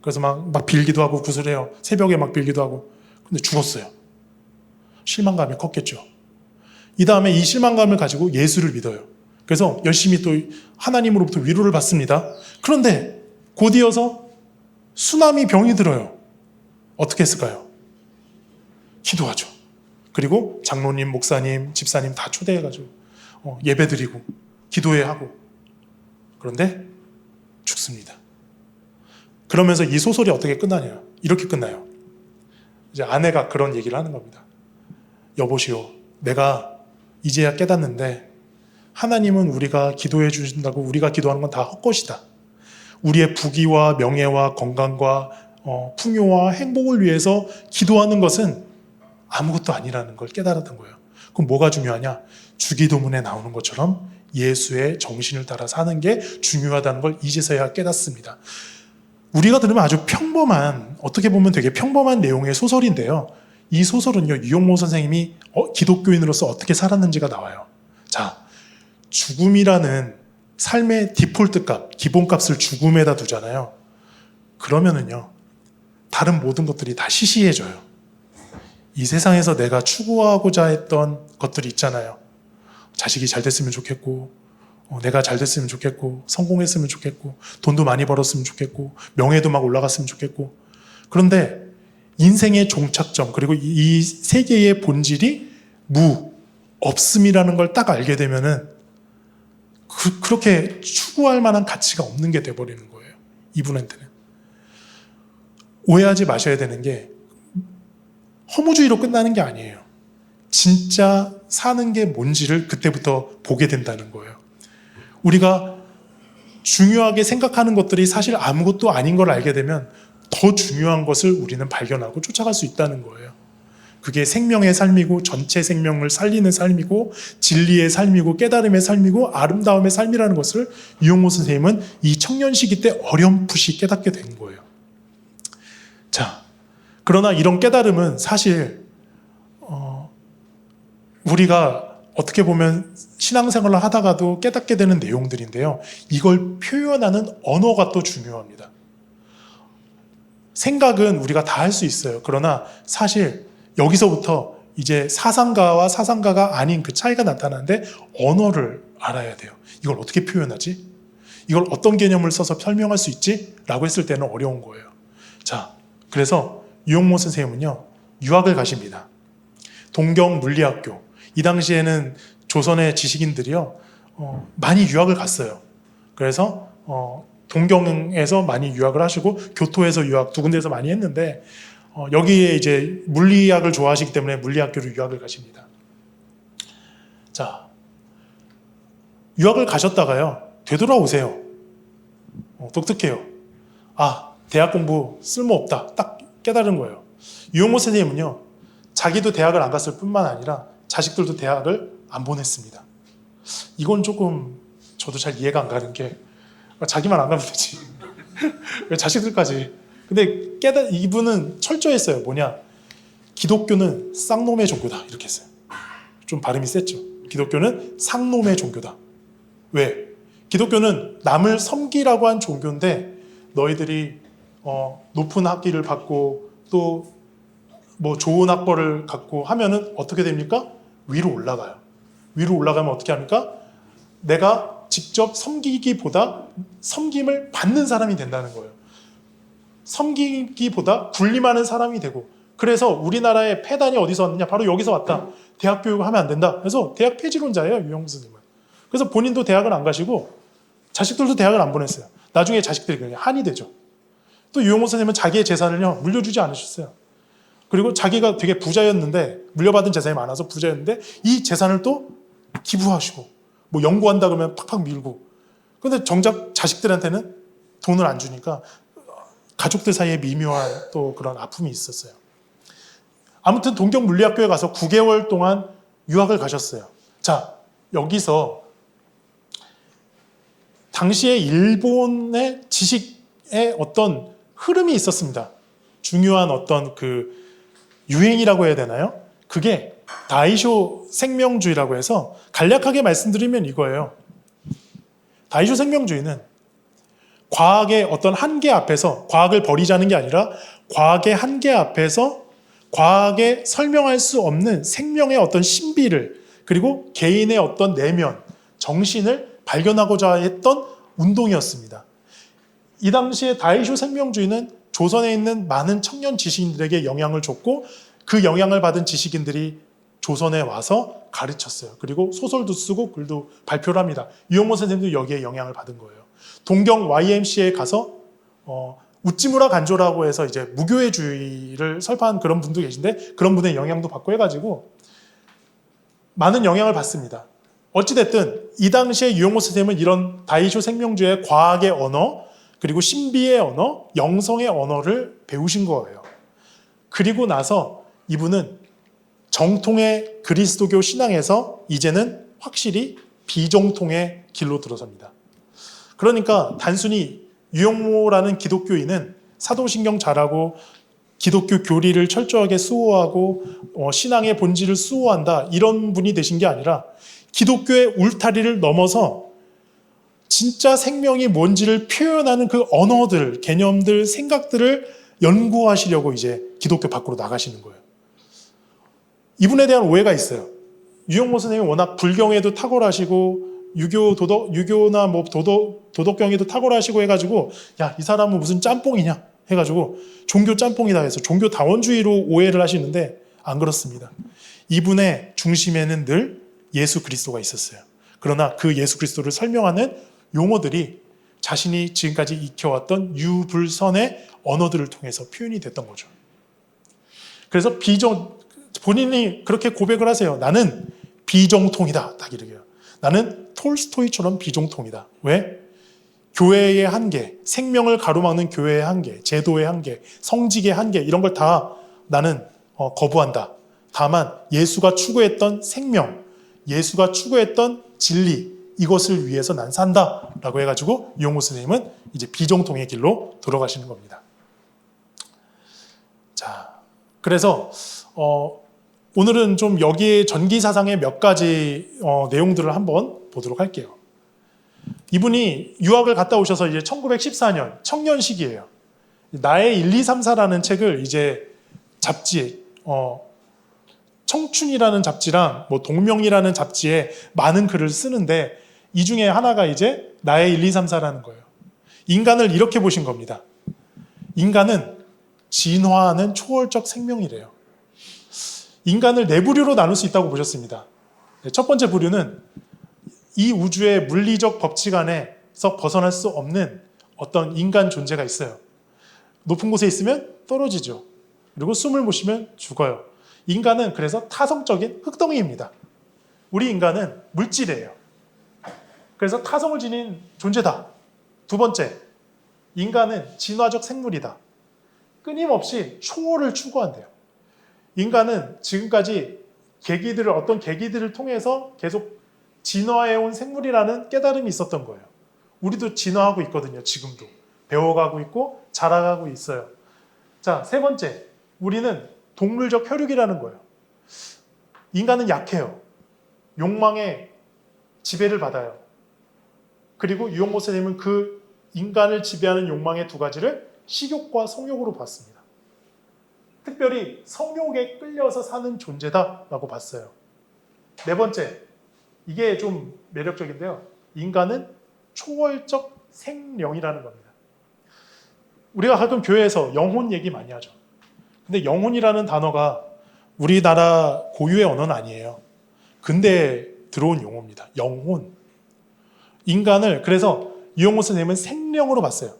그래서 막 빌기도 하고 구슬해요. 새벽에 막 빌기도 하고. 근데 죽었어요. 실망감이 컸겠죠. 이 다음에 이 실망감을 가지고 예수를 믿어요. 그래서 열심히 또 하나님으로부터 위로를 받습니다. 그런데 곧 이어서 수남이 병이 들어요. 어떻게 했을까요? 기도하죠. 그리고 장로님, 목사님, 집사님 다 초대해가지고 예배 드리고 기도회 하고. 그런데 죽습니다. 그러면서 이 소설이 어떻게 끝나냐? 이렇게 끝나요. 이제 아내가 그런 얘기를 하는 겁니다. 여보시오, 내가 이제야 깨닫는데 하나님은 우리가 기도해 주신다고 우리가 기도하는 건 다 헛것이다. 우리의 부귀와 명예와 건강과 풍요와 행복을 위해서 기도하는 것은 아무것도 아니라는 걸 깨달았던 거예요. 그럼 뭐가 중요하냐? 주기도문에 나오는 것처럼 예수의 정신을 따라 사는 게 중요하다는 걸 이제서야 깨닫습니다. 우리가 들으면 아주 평범한, 어떻게 보면 되게 평범한 내용의 소설인데요. 이 소설은요, 유용모 선생님이 기독교인으로서 어떻게 살았는지가 나와요. 자, 죽음이라는 삶의 디폴트 값, 기본값을 죽음에다 두잖아요. 그러면은요, 다른 모든 것들이 다 시시해져요. 이 세상에서 내가 추구하고자 했던 것들이 있잖아요. 자식이 잘 됐으면 좋겠고, 내가 잘 됐으면 좋겠고, 성공했으면 좋겠고, 돈도 많이 벌었으면 좋겠고, 명예도 막 올라갔으면 좋겠고. 그런데 인생의 종착점, 그리고 이 세계의 본질이 없음이라는 걸 딱 알게 되면은 그렇게 추구할 만한 가치가 없는 게 돼버리는 거예요. 이분한테는. 오해하지 마셔야 되는 게 허무주의로 끝나는 게 아니에요. 진짜 사는 게 뭔지를 그때부터 보게 된다는 거예요. 우리가 중요하게 생각하는 것들이 사실 아무것도 아닌 걸 알게 되면 더 중요한 것을 우리는 발견하고 쫓아갈 수 있다는 거예요. 그게 생명의 삶이고 전체 생명을 살리는 삶이고 진리의 삶이고 깨달음의 삶이고 아름다움의 삶이라는 것을 유용모 선생님은 이 청년 시기 때 어렴풋이 깨닫게 된 거예요. 자, 그러나 이런 깨달음은 사실 우리가 어떻게 보면 신앙생활을 하다가도 깨닫게 되는 내용들인데요. 이걸 표현하는 언어가 또 중요합니다. 생각은 우리가 다 할 수 있어요. 그러나 사실 여기서부터 이제 사상가와 사상가가 아닌 그 차이가 나타나는데 언어를 알아야 돼요. 이걸 어떻게 표현하지? 이걸 어떤 개념을 써서 설명할 수 있지? 라고 했을 때는 어려운 거예요. 자, 그래서 유용모 선생님은요, 유학을 가십니다. 동경물리학교. 이 당시에는 조선의 지식인들이요, 많이 유학을 갔어요. 그래서 동경에서 많이 유학을 하시고 교토에서 유학 두 군데에서 많이 했는데 여기에 이제 물리학을 좋아하시기 때문에 물리학교로 유학을 가십니다. 자, 유학을 가셨다가요, 되돌아오세요. 독특해요. 아, 대학 공부 쓸모없다. 딱 깨달은 거예요. 유용모 선생님은요, 자기도 대학을 안 갔을 뿐만 아니라 자식들도 대학을 안 보냈습니다. 이건 조금 저도 잘 이해가 안 가는 게, 자기만 안 가면 되지. 왜 자식들까지. 근데 이분은 철저했어요. 뭐냐? 기독교는 쌍놈의 종교다. 이렇게 했어요. 좀 발음이 셌죠. 기독교는 쌍놈의 종교다. 왜? 기독교는 남을 섬기라고 한 종교인데 너희들이 높은 학위를 받고 또 뭐 좋은 학벌을 갖고 하면은 어떻게 됩니까? 위로 올라가요. 위로 올라가면 어떻게 합니까? 내가 직접 섬기기보다 섬김을 받는 사람이 된다는 거예요. 섬기기보다 군림하는 사람이 되고, 그래서 우리나라의 폐단이 어디서 왔느냐? 바로 여기서 왔다. 대학 교육을 하면 안 된다. 그래서 대학 폐지론자예요, 유용모 선생님은. 그래서 본인도 대학을 안 가시고 자식들도 대학을 안 보냈어요. 나중에 자식들이 그냥 한이 되죠. 또 유용모 선생님은 자기의 재산을요, 물려주지 않으셨어요. 그리고 자기가 되게 부자였는데, 물려받은 재산이 많아서 부자였는데 이 재산을 또 기부하시고, 뭐 연구한다 그러면 팍팍 밀고, 근데 정작 자식들한테는 돈을 안 주니까 가족들 사이에 미묘한 또 그런 아픔이 있었어요. 아무튼 동경 물리학교에 가서 9개월 동안 유학을 가셨어요. 자, 여기서 당시에 일본의 지식의 어떤 흐름이 있었습니다. 중요한 어떤 그 유행이라고 해야 되나요? 그게 다이쇼 생명주의라고 해서 간략하게 말씀드리면 이거예요. 다이쇼 생명주의는 과학의 어떤 한계 앞에서 과학을 버리자는 게 아니라 과학의 한계 앞에서 과학에 설명할 수 없는 생명의 어떤 신비를 그리고 개인의 어떤 내면, 정신을 발견하고자 했던 운동이었습니다. 이 당시에 다이쇼 생명주의는 조선에 있는 많은 청년 지식인들에게 영향을 줬고 그 영향을 받은 지식인들이 조선에 와서 가르쳤어요. 그리고 소설도 쓰고 글도 발표를 합니다. 유영모 선생님도 여기에 영향을 받은 거예요. 동경 YMCA에 가서 우찌무라 간조라고 해서 이제 무교회주의를 설파한 그런 분도 계신데 그런 분의 영향도 받고 해가지고 많은 영향을 받습니다. 어찌됐든 이 당시에 유영모 선생님은 이런 다이쇼 생명주의의 과학의 언어 그리고 신비의 언어, 영성의 언어를 배우신 거예요. 그리고 나서 이분은 정통의 그리스도교 신앙에서 이제는 확실히 비정통의 길로 들어섭니다. 그러니까 단순히 유영모라는 기독교인은 사도신경 잘하고 기독교 교리를 철저하게 수호하고 신앙의 본질을 수호한다 이런 분이 되신 게 아니라 기독교의 울타리를 넘어서 진짜 생명이 뭔지를 표현하는 그 언어들, 개념들, 생각들을 연구하시려고 이제 기독교 밖으로 나가시는 거예요. 이분에 대한 오해가 있어요. 유영모 선생님이 워낙 불경에도 탁월하시고 유교나 뭐 도덕경에도 탁월하시고 해가지고 야, 이 사람은 무슨 짬뽕이냐 해가지고 종교 짬뽕이다 해서 종교 다원주의로 오해를 하시는데 안 그렇습니다. 이분의 중심에는 늘 예수 그리스도가 있었어요. 그러나 그 예수 그리스도를 설명하는 용어들이 자신이 지금까지 익혀왔던 유불선의 언어들을 통해서 표현이 됐던 거죠. 그래서 본인이 그렇게 고백을 하세요. 나는 비정통이다. 딱 이렇게 해요. 나는 톨스토이처럼 비정통이다. 왜? 교회의 한계, 생명을 가로막는 교회의 한계, 제도의 한계, 성직의 한계 이런 걸 다 나는 거부한다. 다만 예수가 추구했던 생명, 예수가 추구했던 진리 이것을 위해서 난 산다 라고 해가지고 유영모 선생님은 이제 비정통의 길로 들어가시는 겁니다. 자, 그래서 오늘은 좀 여기에 전기사상의 몇 가지 내용들을 한번 보도록 할게요. 이분이 유학을 갔다 오셔서 이제 1914년 청년 시기예요. 나의 1, 2, 3, 4라는 책을 이제 잡지에 청춘이라는 잡지랑 뭐 동명이라는 잡지에 많은 글을 쓰는데 이 중에 하나가 이제 나의 1, 2, 3, 4라는 거예요. 인간을 이렇게 보신 겁니다. 인간은 진화하는 초월적 생명이래요. 인간을 네 부류로 나눌 수 있다고 보셨습니다. 첫 번째 부류는 이 우주의 물리적 법칙 안에서 벗어날 수 없는 어떤 인간 존재가 있어요. 높은 곳에 있으면 떨어지죠. 그리고 숨을 못 쉬면 죽어요. 인간은 그래서 타성적인 흙덩이입니다. 우리 인간은 물질이에요. 그래서 타성을 지닌 존재다. 두 번째, 인간은 진화적 생물이다. 끊임없이 초월을 추구한대요. 인간은 지금까지 어떤 계기들을 통해서 계속 진화해온 생물이라는 깨달음이 있었던 거예요. 우리도 진화하고 있거든요. 지금도. 배워가고 있고 자라가고 있어요. 자, 세 번째, 우리는 동물적 혈육이라는 거예요. 인간은 약해요. 욕망의 지배를 받아요. 그리고 유영모 선생님은 그 인간을 지배하는 욕망의 두 가지를 식욕과 성욕으로 봤습니다. 특별히 성욕에 끌려서 사는 존재다라고 봤어요. 네 번째, 이게 좀 매력적인데요. 인간은 초월적 생령이라는 겁니다. 우리가 가끔 교회에서 영혼 얘기 많이 하죠. 근데 영혼이라는 단어가 우리나라 고유의 언어는 아니에요. 근대에 들어온 용어입니다. 영혼. 인간을 그래서 유영모 선생님은 생령으로 봤어요.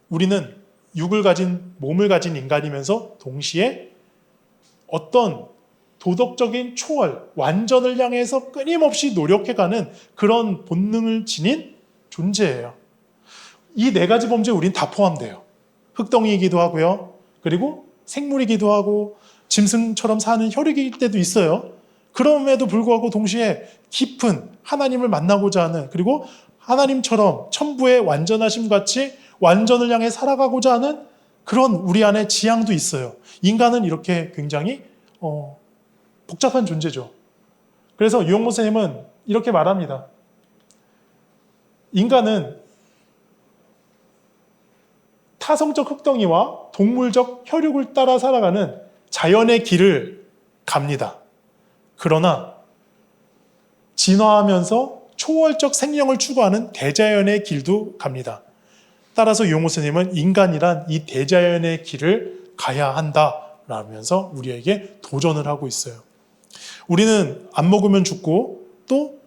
우리는 몸을 가진 인간이면서 동시에 어떤 도덕적인 초월, 완전을 향해서 끊임없이 노력해가는 그런 본능을 지닌 존재예요. 이 네 가지 범죄에 우린 다 포함돼요. 흙덩이이기도 하고요. 그리고 생물이기도 하고 짐승처럼 사는 혈육일 때도 있어요. 그럼에도 불구하고 동시에 깊은 하나님을 만나고자 하는, 그리고 하나님처럼 천부의 완전하심 같이 완전을 향해 살아가고자 하는 그런 우리 안에 지향도 있어요. 인간은 이렇게 굉장히 복잡한 존재죠. 그래서 유영모 선생님은 이렇게 말합니다. 인간은 타성적 흙덩이와 동물적 혈육을 따라 살아가는 자연의 길을 갑니다. 그러나 진화하면서 초월적 생명을 추구하는 대자연의 길도 갑니다. 따라서 유영모 스님은 인간이란 이 대자연의 길을 가야 한다라면서 우리에게 도전을 하고 있어요. 우리는 안 먹으면 죽고 또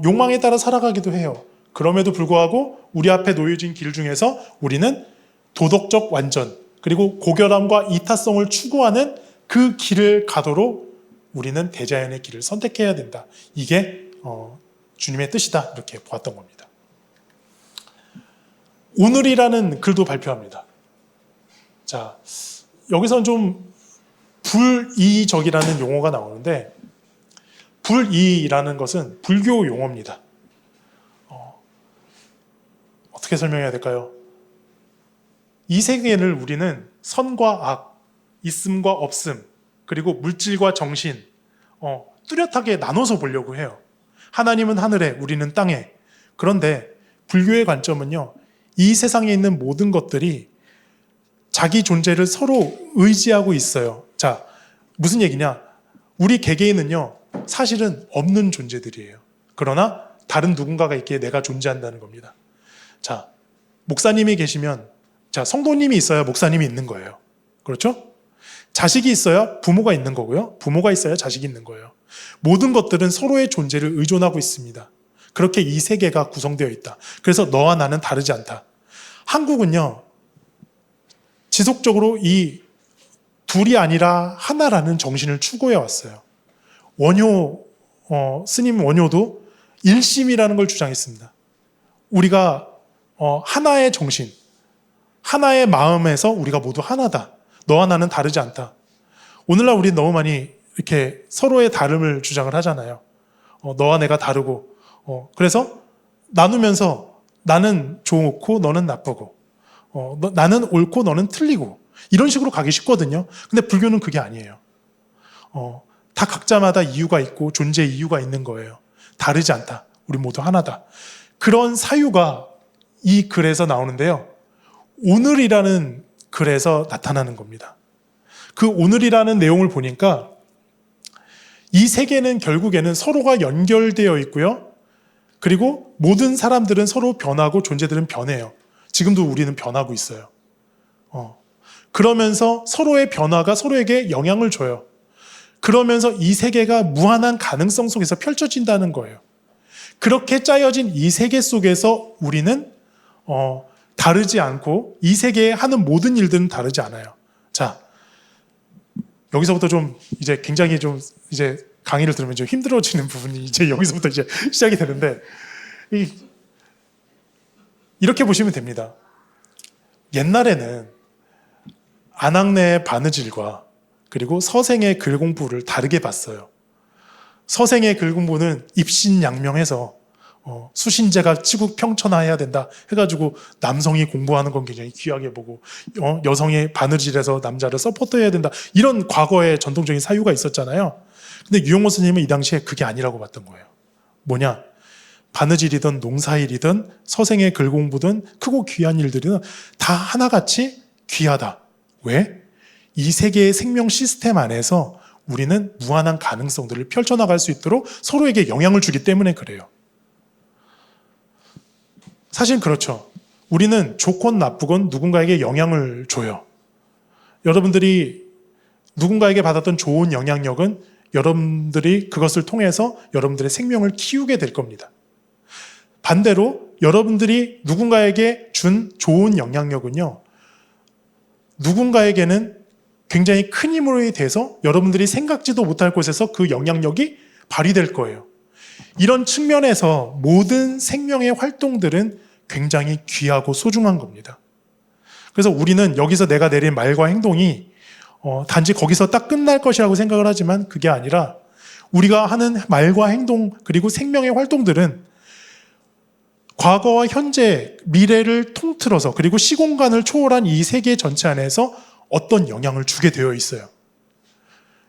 욕망에 따라 살아가기도 해요. 그럼에도 불구하고 우리 앞에 놓여진 길 중에서 우리는 도덕적 완전, 그리고 고결함과 이타성을 추구하는 그 길을 가도록 우리는 대자연의 길을 선택해야 된다. 이게 주님의 뜻이다. 이렇게 보았던 겁니다. 오늘이라는 글도 발표합니다. 자, 여기서는 좀 불이적이라는 용어가 나오는데, 불이라는 것은 불교 용어입니다. 어떻게 설명해야 될까요? 이 세계를 우리는 선과 악, 있음과 없음, 그리고 물질과 정신, 뚜렷하게 나눠서 보려고 해요. 하나님은 하늘에, 우리는 땅에. 그런데 불교의 관점은요, 이 세상에 있는 모든 것들이 자기 존재를 서로 의지하고 있어요. 자, 무슨 얘기냐? 우리 개개인은요, 사실은 없는 존재들이에요. 그러나 다른 누군가가 있기에 내가 존재한다는 겁니다. 자, 목사님이 계시면, 자, 성도님이 있어야 목사님이 있는 거예요. 그렇죠? 자식이 있어야 부모가 있는 거고요. 부모가 있어야 자식이 있는 거예요. 모든 것들은 서로의 존재를 의존하고 있습니다. 그렇게 이 세계가 구성되어 있다. 그래서 너와 나는 다르지 않다. 한국은요, 지속적으로 이 둘이 아니라 하나라는 정신을 추구해 왔어요. 원효, 스님 원효도 일심이라는 걸 주장했습니다. 우리가 하나의 정신, 하나의 마음에서 우리가 모두 하나다. 너와 나는 다르지 않다. 오늘날 우리 너무 많이 이렇게 서로의 다름을 주장을 하잖아요. 너와 내가 다르고, 그래서 나누면서 나는 좋고 너는 나쁘고, 나는 옳고 너는 틀리고, 이런 식으로 가기 쉽거든요. 근데 불교는 그게 아니에요. 다 각자마다 이유가 있고 존재 이유가 있는 거예요. 다르지 않다. 우리 모두 하나다. 그런 사유가 이 글에서 나오는데요. 오늘이라는 글에서 나타나는 겁니다. 그 오늘이라는 내용을 보니까 이 세계는 결국에는 서로가 연결되어 있고요. 그리고 모든 사람들은 서로 변하고 존재들은 변해요. 지금도 우리는 변하고 있어요. 그러면서 서로의 변화가 서로에게 영향을 줘요. 그러면서 이 세계가 무한한 가능성 속에서 펼쳐진다는 거예요. 그렇게 짜여진 이 세계 속에서 우리는 다르지 않고 이 세계에 하는 모든 일들은 다르지 않아요. 자, 여기서부터 좀 이제 굉장히 좀 이제 강의를 들으면 좀 힘들어지는 부분이 이제 여기서부터 이제 시작이 되는데, 이렇게 보시면 됩니다. 옛날에는 안악내의 바느질과 그리고 서생의 글 공부를 다르게 봤어요. 서생의 글 공부는 입신양명해서 수신제가 치국 평천화해야 된다 해가지고 남성이 공부하는 건 굉장히 귀하게 보고, 여성이 바느질해서 남자를 서포트해야 된다, 이런 과거의 전통적인 사유가 있었잖아요. 근데 유영모 스님은 이 당시에 그게 아니라고 봤던 거예요. 뭐냐? 바느질이든 농사일이든 서생의 글 공부든 크고 귀한 일들은 다 하나같이 귀하다. 왜? 이 세계의 생명 시스템 안에서 우리는 무한한 가능성들을 펼쳐나갈 수 있도록 서로에게 영향을 주기 때문에 그래요. 사실 그렇죠. 우리는 좋건 나쁘건 누군가에게 영향을 줘요. 여러분들이 누군가에게 받았던 좋은 영향력은 여러분들이 그것을 통해서 여러분들의 생명을 키우게 될 겁니다. 반대로 여러분들이 누군가에게 준 좋은 영향력은요, 누군가에게는 굉장히 큰 힘으로 돼서 여러분들이 생각지도 못할 곳에서 그 영향력이 발휘될 거예요. 이런 측면에서 모든 생명의 활동들은 굉장히 귀하고 소중한 겁니다. 그래서 우리는 여기서 내가 내린 말과 행동이 단지 거기서 딱 끝날 것이라고 생각을 하지만 그게 아니라 우리가 하는 말과 행동 그리고 생명의 활동들은 과거와 현재, 미래를 통틀어서 그리고 시공간을 초월한 이 세계 전체 안에서 어떤 영향을 주게 되어 있어요.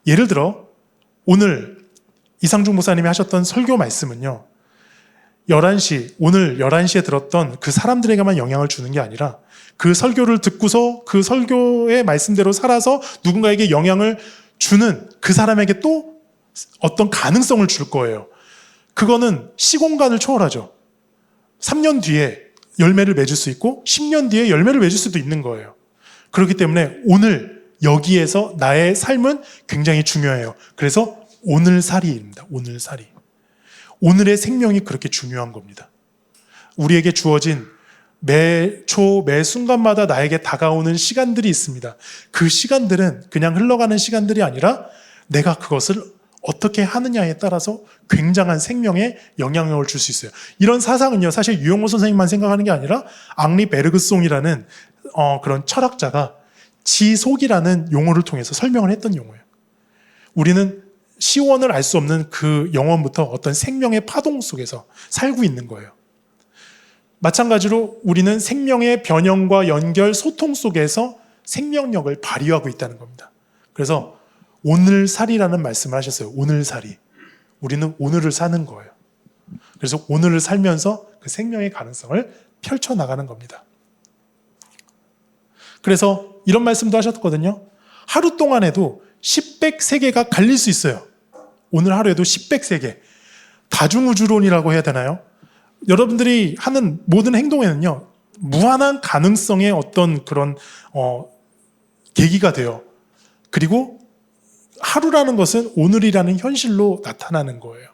예를 들어 오늘 이상중 목사님이 하셨던 설교 말씀은요. 오늘 11시에 들었던 그 사람들에게만 영향을 주는 게 아니라 그 설교를 듣고서 그 설교의 말씀대로 살아서 누군가에게 영향을 주는 그 사람에게 또 어떤 가능성을 줄 거예요. 그거는 시공간을 초월하죠. 3년 뒤에 열매를 맺을 수 있고 10년 뒤에 열매를 맺을 수도 있는 거예요. 그렇기 때문에 오늘 여기에서 나의 삶은 굉장히 중요해요. 그래서 오늘살이입니다. 오늘살이. 오늘의 생명이 그렇게 중요한 겁니다. 우리에게 주어진 매 초, 매 순간마다 나에게 다가오는 시간들이 있습니다. 그 시간들은 그냥 흘러가는 시간들이 아니라 내가 그것을 어떻게 하느냐에 따라서 굉장한 생명에 영향력을 줄 수 있어요. 이런 사상은요, 사실 유영호 선생님만 생각하는 게 아니라 앙리 베르그송이라는 그런 철학자가 지속이라는 용어를 통해서 설명을 했던 용어예요. 우리는 시원을 알 수 없는 그 영혼부터 어떤 생명의 파동 속에서 살고 있는 거예요. 마찬가지로 우리는 생명의 변형과 연결, 소통 속에서 생명력을 발휘하고 있다는 겁니다. 그래서 오늘살이라는 말씀을 하셨어요. 오늘살이. 우리는 오늘을 사는 거예요. 그래서 오늘을 살면서 그 생명의 가능성을 펼쳐나가는 겁니다. 그래서 이런 말씀도 하셨거든요. 하루 동안에도 10백 세계가 갈릴 수 있어요. 오늘 하루에도 10백 세계. 다중우주론이라고 해야 되나요? 여러분들이 하는 모든 행동에는요. 무한한 가능성의 어떤 그런 계기가 돼요. 그리고 하루라는 것은 오늘이라는 현실로 나타나는 거예요.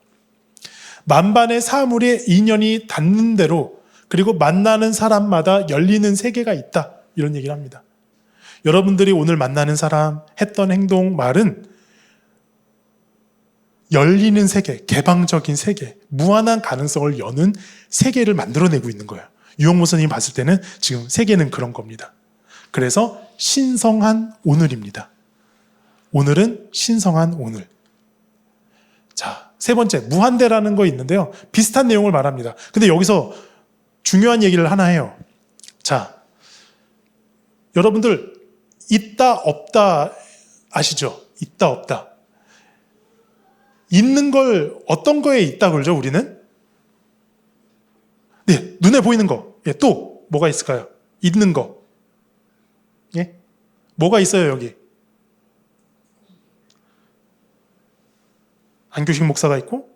만반의 사물의 인연이 닿는 대로 그리고 만나는 사람마다 열리는 세계가 있다. 이런 얘기를 합니다. 여러분들이 오늘 만나는 사람, 했던 행동, 말은 열리는 세계, 개방적인 세계, 무한한 가능성을 여는 세계를 만들어내고 있는 거예요. 유영모 선생님이 봤을 때는 지금 세계는 그런 겁니다. 그래서 신성한 오늘입니다. 오늘은 신성한 오늘. 자, 세 번째, 무한대라는 거 있는데요. 비슷한 내용을 말합니다. 근데 여기서 중요한 얘기를 하나 해요. 자, 여러분들 있다 없다 아시죠? 있다 없다. 있는 걸 어떤 거에 있다 그러죠, 우리는? 네, 눈에 보이는 거. 예, 또 뭐가 있을까요? 있는 거. 예? 뭐가 있어요, 여기? 안규식 목사가 있고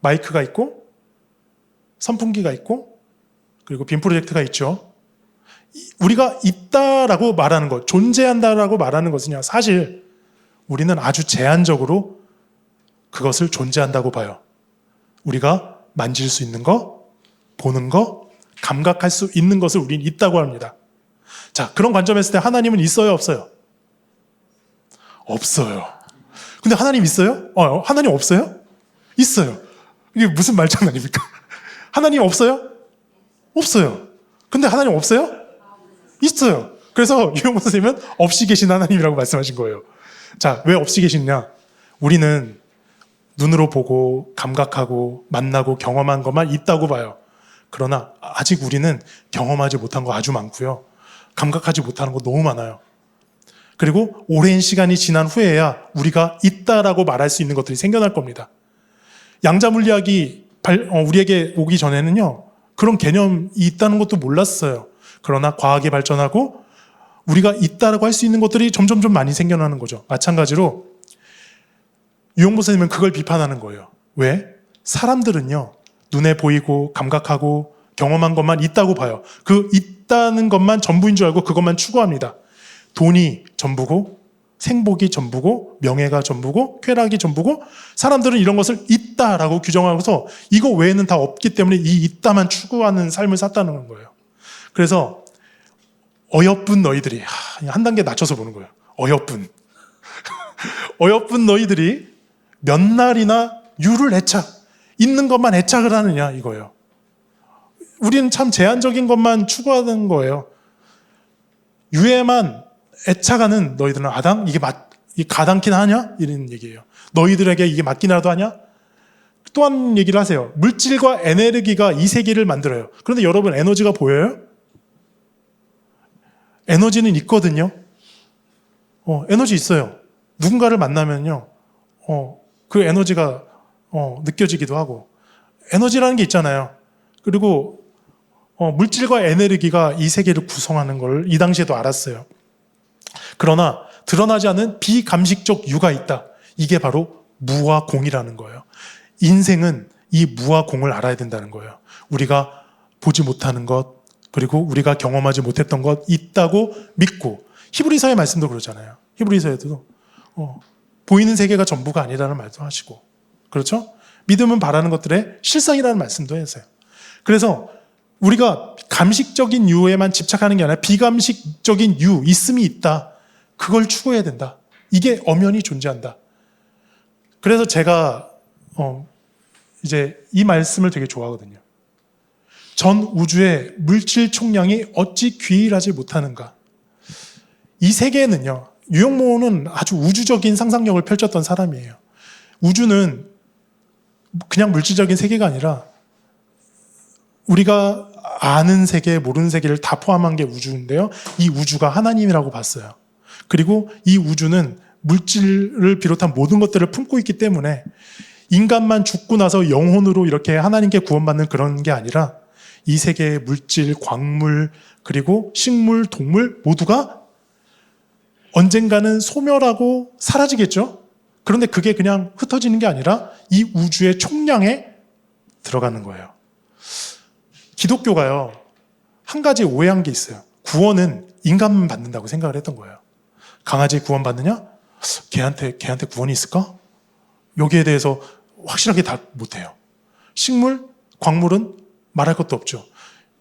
마이크가 있고 선풍기가 있고 그리고 빔 프로젝트가 있죠. 우리가 있다라고 말하는 것, 존재한다라고 말하는 것은요, 사실 우리는 아주 제한적으로 그것을 존재한다고 봐요. 우리가 만질 수 있는 거, 보는 거, 감각할 수 있는 것을 우리는 있다고 합니다. 자, 그런 관점에서 했을 때 하나님은 있어요, 없어요? 없어요. 근데 하나님 있어요? 하나님 없어요? 있어요. 이게 무슨 말장난입니까? 하나님 없어요? 없어요. 근데 하나님 없어요? 있어요. 그래서 유영모 선생님은 없이 계신 하나님이라고 말씀하신 거예요. 자, 왜 없이 계시냐? 우리는 눈으로 보고 감각하고 만나고 경험한 것만 있다고 봐요. 그러나 아직 우리는 경험하지 못한 거 아주 많고요. 감각하지 못하는 거 너무 많아요. 그리고 오랜 시간이 지난 후에야 우리가 있다라고 말할 수 있는 것들이 생겨날 겁니다. 양자물리학이 우리에게 오기 전에는요, 그런 개념이 있다는 것도 몰랐어요. 그러나 과학이 발전하고 우리가 있다라고 할 수 있는 것들이 점점 많이 생겨나는 거죠. 마찬가지로 유영보 선생님은 그걸 비판하는 거예요. 왜? 사람들은요, 눈에 보이고 감각하고 경험한 것만 있다고 봐요. 그 있다는 것만 전부인 줄 알고 그것만 추구합니다. 돈이 전부고 생복이 전부고 명예가 전부고 쾌락이 전부고 사람들은 이런 것을 있다라고 규정하고서 이거 외에는 다 없기 때문에 이 있다만 추구하는 삶을 샀다는 거예요. 그래서 어여쁜 너희들이 한 단계 낮춰서 보는 거예요. 어여쁜 어여쁜 너희들이 몇 날이나 유를 애착 있는 것만 애착을 하느냐 이거예요. 우리는 참 제한적인 것만 추구하는 거예요. 유에만 애착하는 너희들은 아당? 이게 가당키나 하냐? 이런 얘기예요. 너희들에게 이게 맞기나도 하냐? 또한 얘기를 하세요. 물질과 에너지가 이 세계를 만들어요. 그런데 여러분 에너지가 보여요? 에너지는 있거든요. 에너지 있어요. 누군가를 만나면요. 그 에너지가 느껴지기도 하고 에너지라는 게 있잖아요. 그리고 물질과 에너지가 이 세계를 구성하는 걸 이 당시에도 알았어요. 그러나 드러나지 않은 비감식적 유가 있다. 이게 바로 무와 공이라는 거예요. 인생은 이 무와 공을 알아야 된다는 거예요. 우리가 보지 못하는 것, 그리고 우리가 경험하지 못했던 것 있다고 믿고, 히브리서의 말씀도 그러잖아요. 히브리서에도 보이는 세계가 전부가 아니라는 말도 하시고, 그렇죠? 믿음은 바라는 것들의 실상이라는 말씀도 했어요. 그래서 우리가 감식적인 유에만 집착하는 게 아니라 비감식적인 유, 있음이 있다. 그걸 추구해야 된다. 이게 엄연히 존재한다. 그래서 제가 이제 이 말씀을 되게 좋아하거든요. 전 우주의 물질 총량이 어찌 귀일하지 못하는가. 이 세계에는요, 유영모는 아주 우주적인 상상력을 펼쳤던 사람이에요. 우주는 그냥 물질적인 세계가 아니라 우리가 아는 세계, 모르는 세계를 다 포함한 게 우주인데요. 이 우주가 하나님이라고 봤어요. 그리고 이 우주는 물질을 비롯한 모든 것들을 품고 있기 때문에 인간만 죽고 나서 영혼으로 이렇게 하나님께 구원받는 그런 게 아니라 이 세계의 물질, 광물, 그리고 식물, 동물 모두가 언젠가는 소멸하고 사라지겠죠? 그런데 그게 그냥 흩어지는 게 아니라 이 우주의 총량에 들어가는 거예요. 기독교가요, 한 가지 오해한 게 있어요. 구원은 인간만 받는다고 생각을 했던 거예요. 강아지 구원 받느냐? 걔한테 구원이 있을까? 여기에 대해서 확실하게 다 못해요. 식물, 광물은 말할 것도 없죠.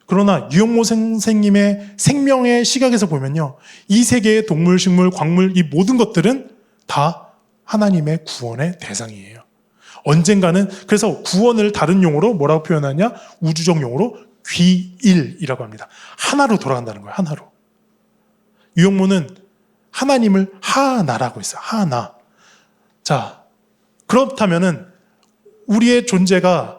그러나 유영모 선생님의 생명의 시각에서 보면요, 이 세계의 동물, 식물, 광물, 이 모든 것들은 다 하나님의 구원의 대상이에요. 언젠가는, 그래서 구원을 다른 용어로 뭐라고 표현하냐? 우주적 용어로 귀일이라고 합니다. 하나로 돌아간다는 거예요. 하나로. 유영모는 하나님을 하나라고 했어요. 하나. 자, 그렇다면은 우리의 존재가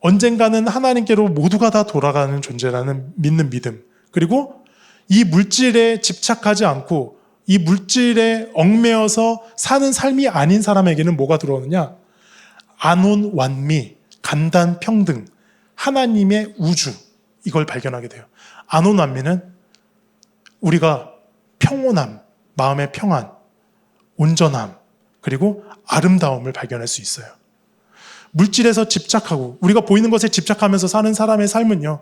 언젠가는 하나님께로 모두가 다 돌아가는 존재라는 믿는 믿음, 그리고 이 물질에 집착하지 않고 이 물질에 얽매여서 사는 삶이 아닌 사람에게는 뭐가 들어오느냐? 안온 완미, 간단 평등, 하나님의 우주, 이걸 발견하게 돼요. 안온 완미는 우리가 평온함, 마음의 평안, 온전함, 그리고 아름다움을 발견할 수 있어요. 물질에서 집착하고 우리가 보이는 것에 집착하면서 사는 사람의 삶은요,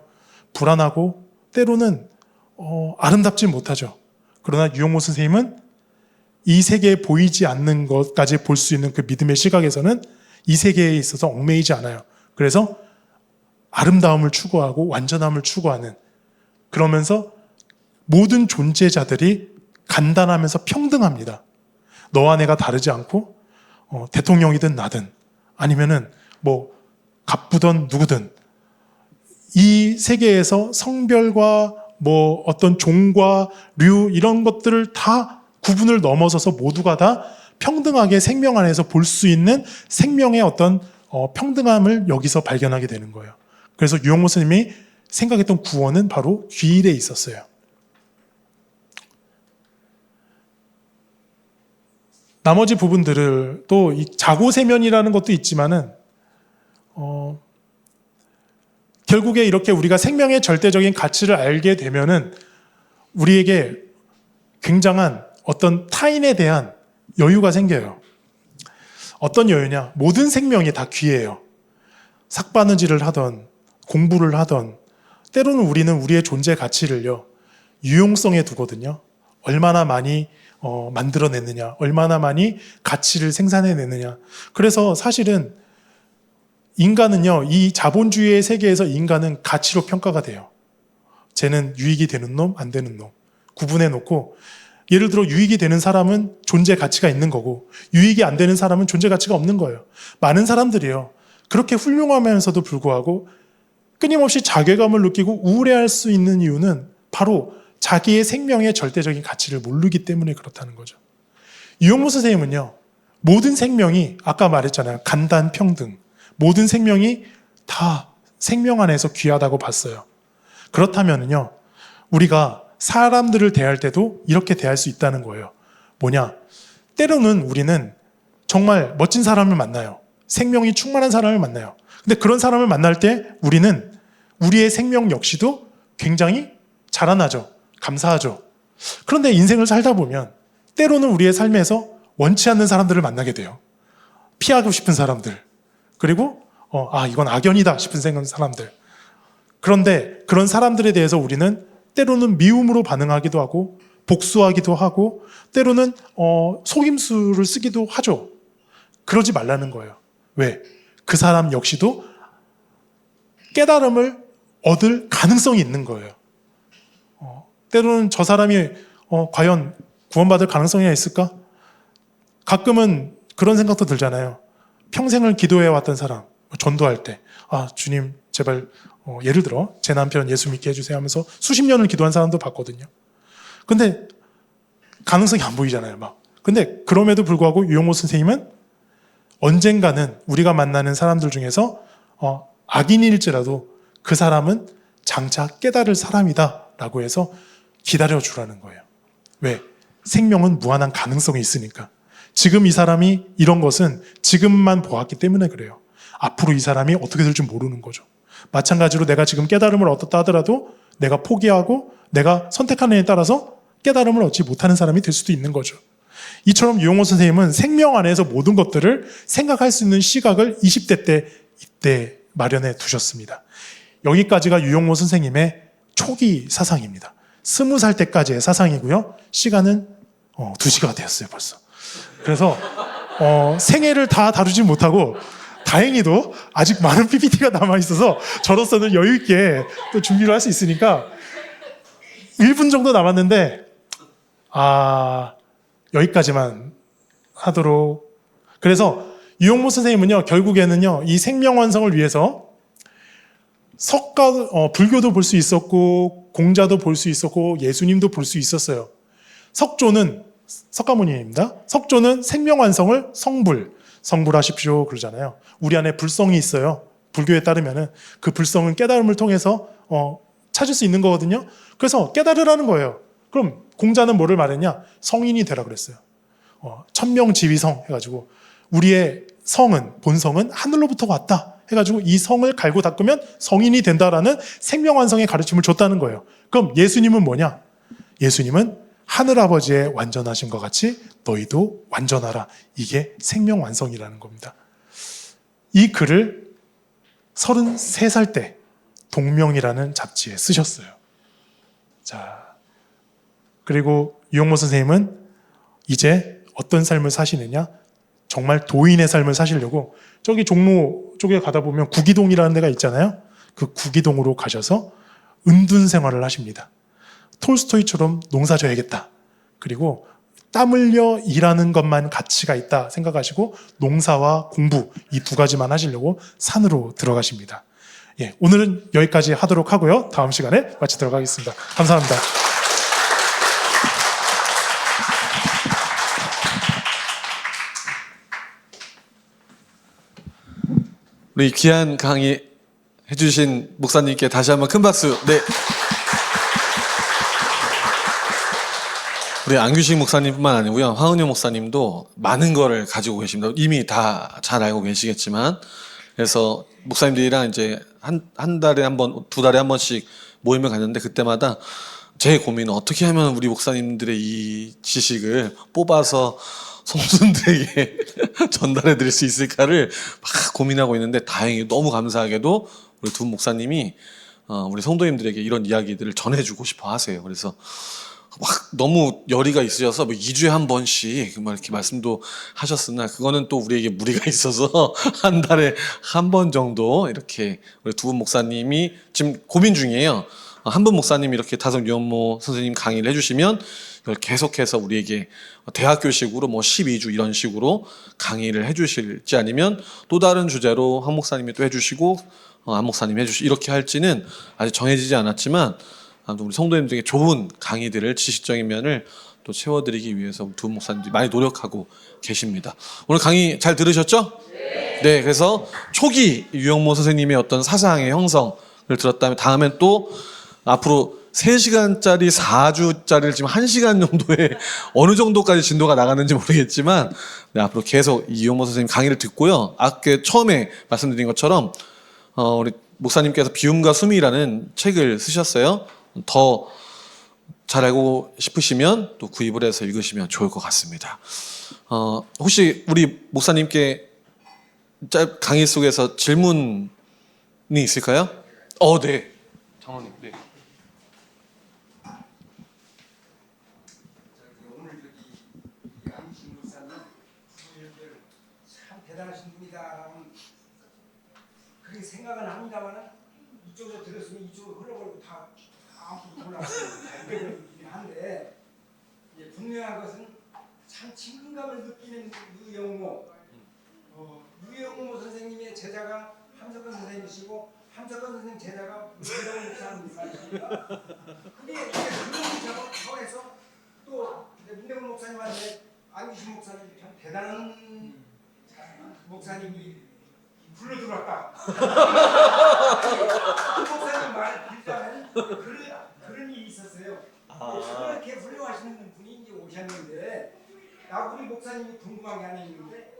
불안하고 때로는 아름답지 못하죠. 그러나 유영모 선생님은 이 세계에 보이지 않는 것까지 볼 수 있는 그 믿음의 시각에서는 이 세계에 있어서 얽매이지 않아요. 그래서 아름다움을 추구하고 완전함을 추구하는, 그러면서 모든 존재자들이 간단하면서 평등합니다. 너와 내가 다르지 않고 대통령이든 나든 아니면은 뭐 갑부든 누구든 이 세계에서 성별과 뭐 어떤 종과 류 이런 것들을 다 구분을 넘어서서 모두가 다 평등하게 생명 안에서 볼 수 있는 생명의 어떤 평등함을 여기서 발견하게 되는 거예요. 그래서 유영모 스님이 생각했던 구원은 바로 귀일에 있었어요. 나머지 부분들을 또 이 자고세면이라는 것도 있지만은 결국에 이렇게 우리가 생명의 절대적인 가치를 알게 되면은 우리에게 굉장한 어떤 타인에 대한 여유가 생겨요. 어떤 여유냐? 모든 생명이 다 귀해요. 삭바느질을 하던 공부를 하던 때로는 우리는 우리의 존재 가치를요, 유용성에 두거든요. 얼마나 많이 만들어냈느냐, 얼마나 많이 가치를 생산해내느냐. 그래서 사실은 인간은요, 이 자본주의의 세계에서 인간은 가치로 평가가 돼요. 쟤는 유익이 되는 놈, 안 되는 놈 구분해놓고, 예를 들어 유익이 되는 사람은 존재 가치가 있는 거고 유익이 안 되는 사람은 존재 가치가 없는 거예요. 많은 사람들이요, 그렇게 훌륭하면서도 불구하고 끊임없이 자괴감을 느끼고 우울해할 수 있는 이유는 바로 자기의 생명의 절대적인 가치를 모르기 때문에 그렇다는 거죠. 유영모 선생님은요, 모든 생명이 아까 말했잖아요. 간단평등. 모든 생명이 다 생명 안에서 귀하다고 봤어요. 그렇다면요, 우리가 사람들을 대할 때도 이렇게 대할 수 있다는 거예요. 뭐냐? 때로는 우리는 정말 멋진 사람을 만나요. 생명이 충만한 사람을 만나요. 근데 그런 사람을 만날 때 우리는 우리의 생명 역시도 굉장히 자라나죠. 감사하죠. 그런데 인생을 살다 보면 때로는 우리의 삶에서 원치 않는 사람들을 만나게 돼요. 피하고 싶은 사람들. 그리고 이건 악연이다 싶은 사람들. 그런데 그런 사람들에 대해서 우리는 때로는 미움으로 반응하기도 하고 복수하기도 하고 때로는 속임수를 쓰기도 하죠. 그러지 말라는 거예요. 왜? 그 사람 역시도 깨달음을 얻을 가능성이 있는 거예요. 때로는 저 사람이 과연 구원받을 가능성이 있을까? 가끔은 그런 생각도 들잖아요. 평생을 기도해왔던 사람, 전도할 때 주님 제발 예를 들어 제 남편 예수 믿게 해주세요 하면서 수십 년을 기도한 사람도 봤거든요. 근데 가능성이 안 보이잖아요. 근데 그럼에도 불구하고 유영모 선생님은 언젠가는 우리가 만나는 사람들 중에서 악인일지라도 그 사람은 장차 깨달을 사람이다 라고 해서 기다려주라는 거예요. 왜? 생명은 무한한 가능성이 있으니까. 지금 이 사람이 이런 것은 지금만 보았기 때문에 그래요. 앞으로 이 사람이 어떻게 될지 모르는 거죠. 마찬가지로 내가 지금 깨달음을 얻었다 하더라도 내가 포기하고 내가 선택하는 데 따라서 깨달음을 얻지 못하는 사람이 될 수도 있는 거죠. 이처럼 유영호 선생님은 생명 안에서 모든 것들을 생각할 수 있는 시각을 20대 때 이때 마련해 두셨습니다. 여기까지가 유영호 선생님의 초기 사상입니다. 20살 때까지의 사상이고요. 시간은 2시가 되었어요 벌써. 그래서 생애를 다 다루지 못하고 다행히도 아직 많은 PPT가 남아있어서 저로서는 여유있게 또 준비를 할 수 있으니까 1분 정도 남았는데 여기까지만 하도록. 그래서 유영모 선생님은요, 결국에는요, 이 생명 완성을 위해서 불교도 볼 수 있었고, 공자도 볼 수 있었고, 예수님도 볼 수 있었어요. 석가모니입니다. 석조는 생명 완성을 성불하십시오 그러잖아요. 우리 안에 불성이 있어요. 불교에 따르면은 그 불성은 깨달음을 통해서 찾을 수 있는 거거든요. 그래서 깨달으라는 거예요. 그럼 공자는 뭐를 말했냐? 성인이 되라 그랬어요. 천명지위성 해가지고 우리의 본성은 하늘로부터 왔다 해가지고 이 성을 갈고 닦으면 성인이 된다라는 생명완성의 가르침을 줬다는 거예요. 그럼 예수님은 뭐냐? 예수님은 하늘아버지의 완전하신 것 같이 너희도 완전하라. 이게 생명완성이라는 겁니다. 이 글을 33살 때 동명이라는 잡지에 쓰셨어요. 자, 그리고 유영모 선생님은 이제 어떤 삶을 사시느냐? 정말 도인의 삶을 사시려고 저기 종로 쪽에 가다 보면 구기동이라는 데가 있잖아요. 그 구기동으로 가셔서 은둔 생활을 하십니다. 톨스토이처럼 농사 져야겠다. 그리고 땀 흘려 일하는 것만 가치가 있다 생각하시고 농사와 공부 이 두 가지만 하시려고 산으로 들어가십니다. 예, 오늘은 여기까지 하도록 하고요. 다음 시간에 마치도록 하겠습니다. 감사합니다. 우리 귀한 강의 해주신 목사님께 다시 한번 큰 박수. 네. 우리 안규식 목사님뿐만 아니고요, 황은효 목사님도 많은 거를 가지고 계십니다. 이미 다 잘 알고 계시겠지만, 그래서 목사님들이랑 이제 한 달에 한 번, 2달에 한 번씩 모임을 갖는데 그때마다 제 고민은 어떻게 하면 우리 목사님들의 이 지식을 뽑아서 성도들에게 전달해 드릴 수 있을까를 막 고민하고 있는데, 다행히 너무 감사하게도 우리 두 목사님이 우리 성도님들에게 이런 이야기들을 전해주고 싶어 하세요. 그래서 막 너무 열의가 있으셔서 2주에 한 번씩 막 이렇게 말씀도 하셨으나 그거는 또 우리에게 무리가 있어서 한 달에 한 번 정도 이렇게 우리 두 분 목사님이 지금 고민 중이에요. 한 분 목사님이 이렇게 다섯 유언모 선생님 강의를 해주시면 이걸 계속해서 우리에게 대학교식으로 뭐 12주 이런 식으로 강의를 해주실지 아니면 또 다른 주제로 한 목사님이 또 해주시고 한 목사님이 해주시고 이렇게 할지는 아직 정해지지 않았지만 아무튼 우리 성도님들에게 좋은 강의들을 지식적인 면을 또 채워드리기 위해서 두 목사님들이 많이 노력하고 계십니다. 오늘 강의 잘 들으셨죠? 네, 그래서 초기 유영모 선생님의 어떤 사상의 형성을 들었다면 다음엔 또 앞으로 3시간짜리 4주짜리를 지금 1시간 정도에 어느 정도까지 진도가 나가는지 모르겠지만 네, 앞으로 계속 이용모 선생님 강의를 듣고요. 아까 처음에 말씀드린 것처럼 우리 목사님께서 비움과 숨이라는 책을 쓰셨어요. 더 잘 알고 싶으시면 또 구입을 해서 읽으시면 좋을 것 같습니다. 혹시 우리 목사님께 강의 속에서 질문이 있을까요? 네. 장로님, 네. 오늘 여기 양신 목사님 참 대단하신 분이다라는 그렇게 생각은 합니다만은 이쪽에서 들었으면 이쪽으로 흘러버리고 다 아무것도 몰라서 한데 이제 분명한 것은 참 친근감을 느끼는 유영모 유영모 선생님의 제자가 함석헌 선생님이시고 함석헌 선생님 제자가 문대동 목사님이십니다. 그게 그런 차원에서 또 문대동 목사님한테 안기신 목사님이 참 대단한 목사님이 불러들어왔다. 그 목사님 말을 빌자면 그런 일이 있었어요. 그렇게 훌륭하시는 분이 이제 오셨는데 우리 목사님이 궁금한 게 하나 있는데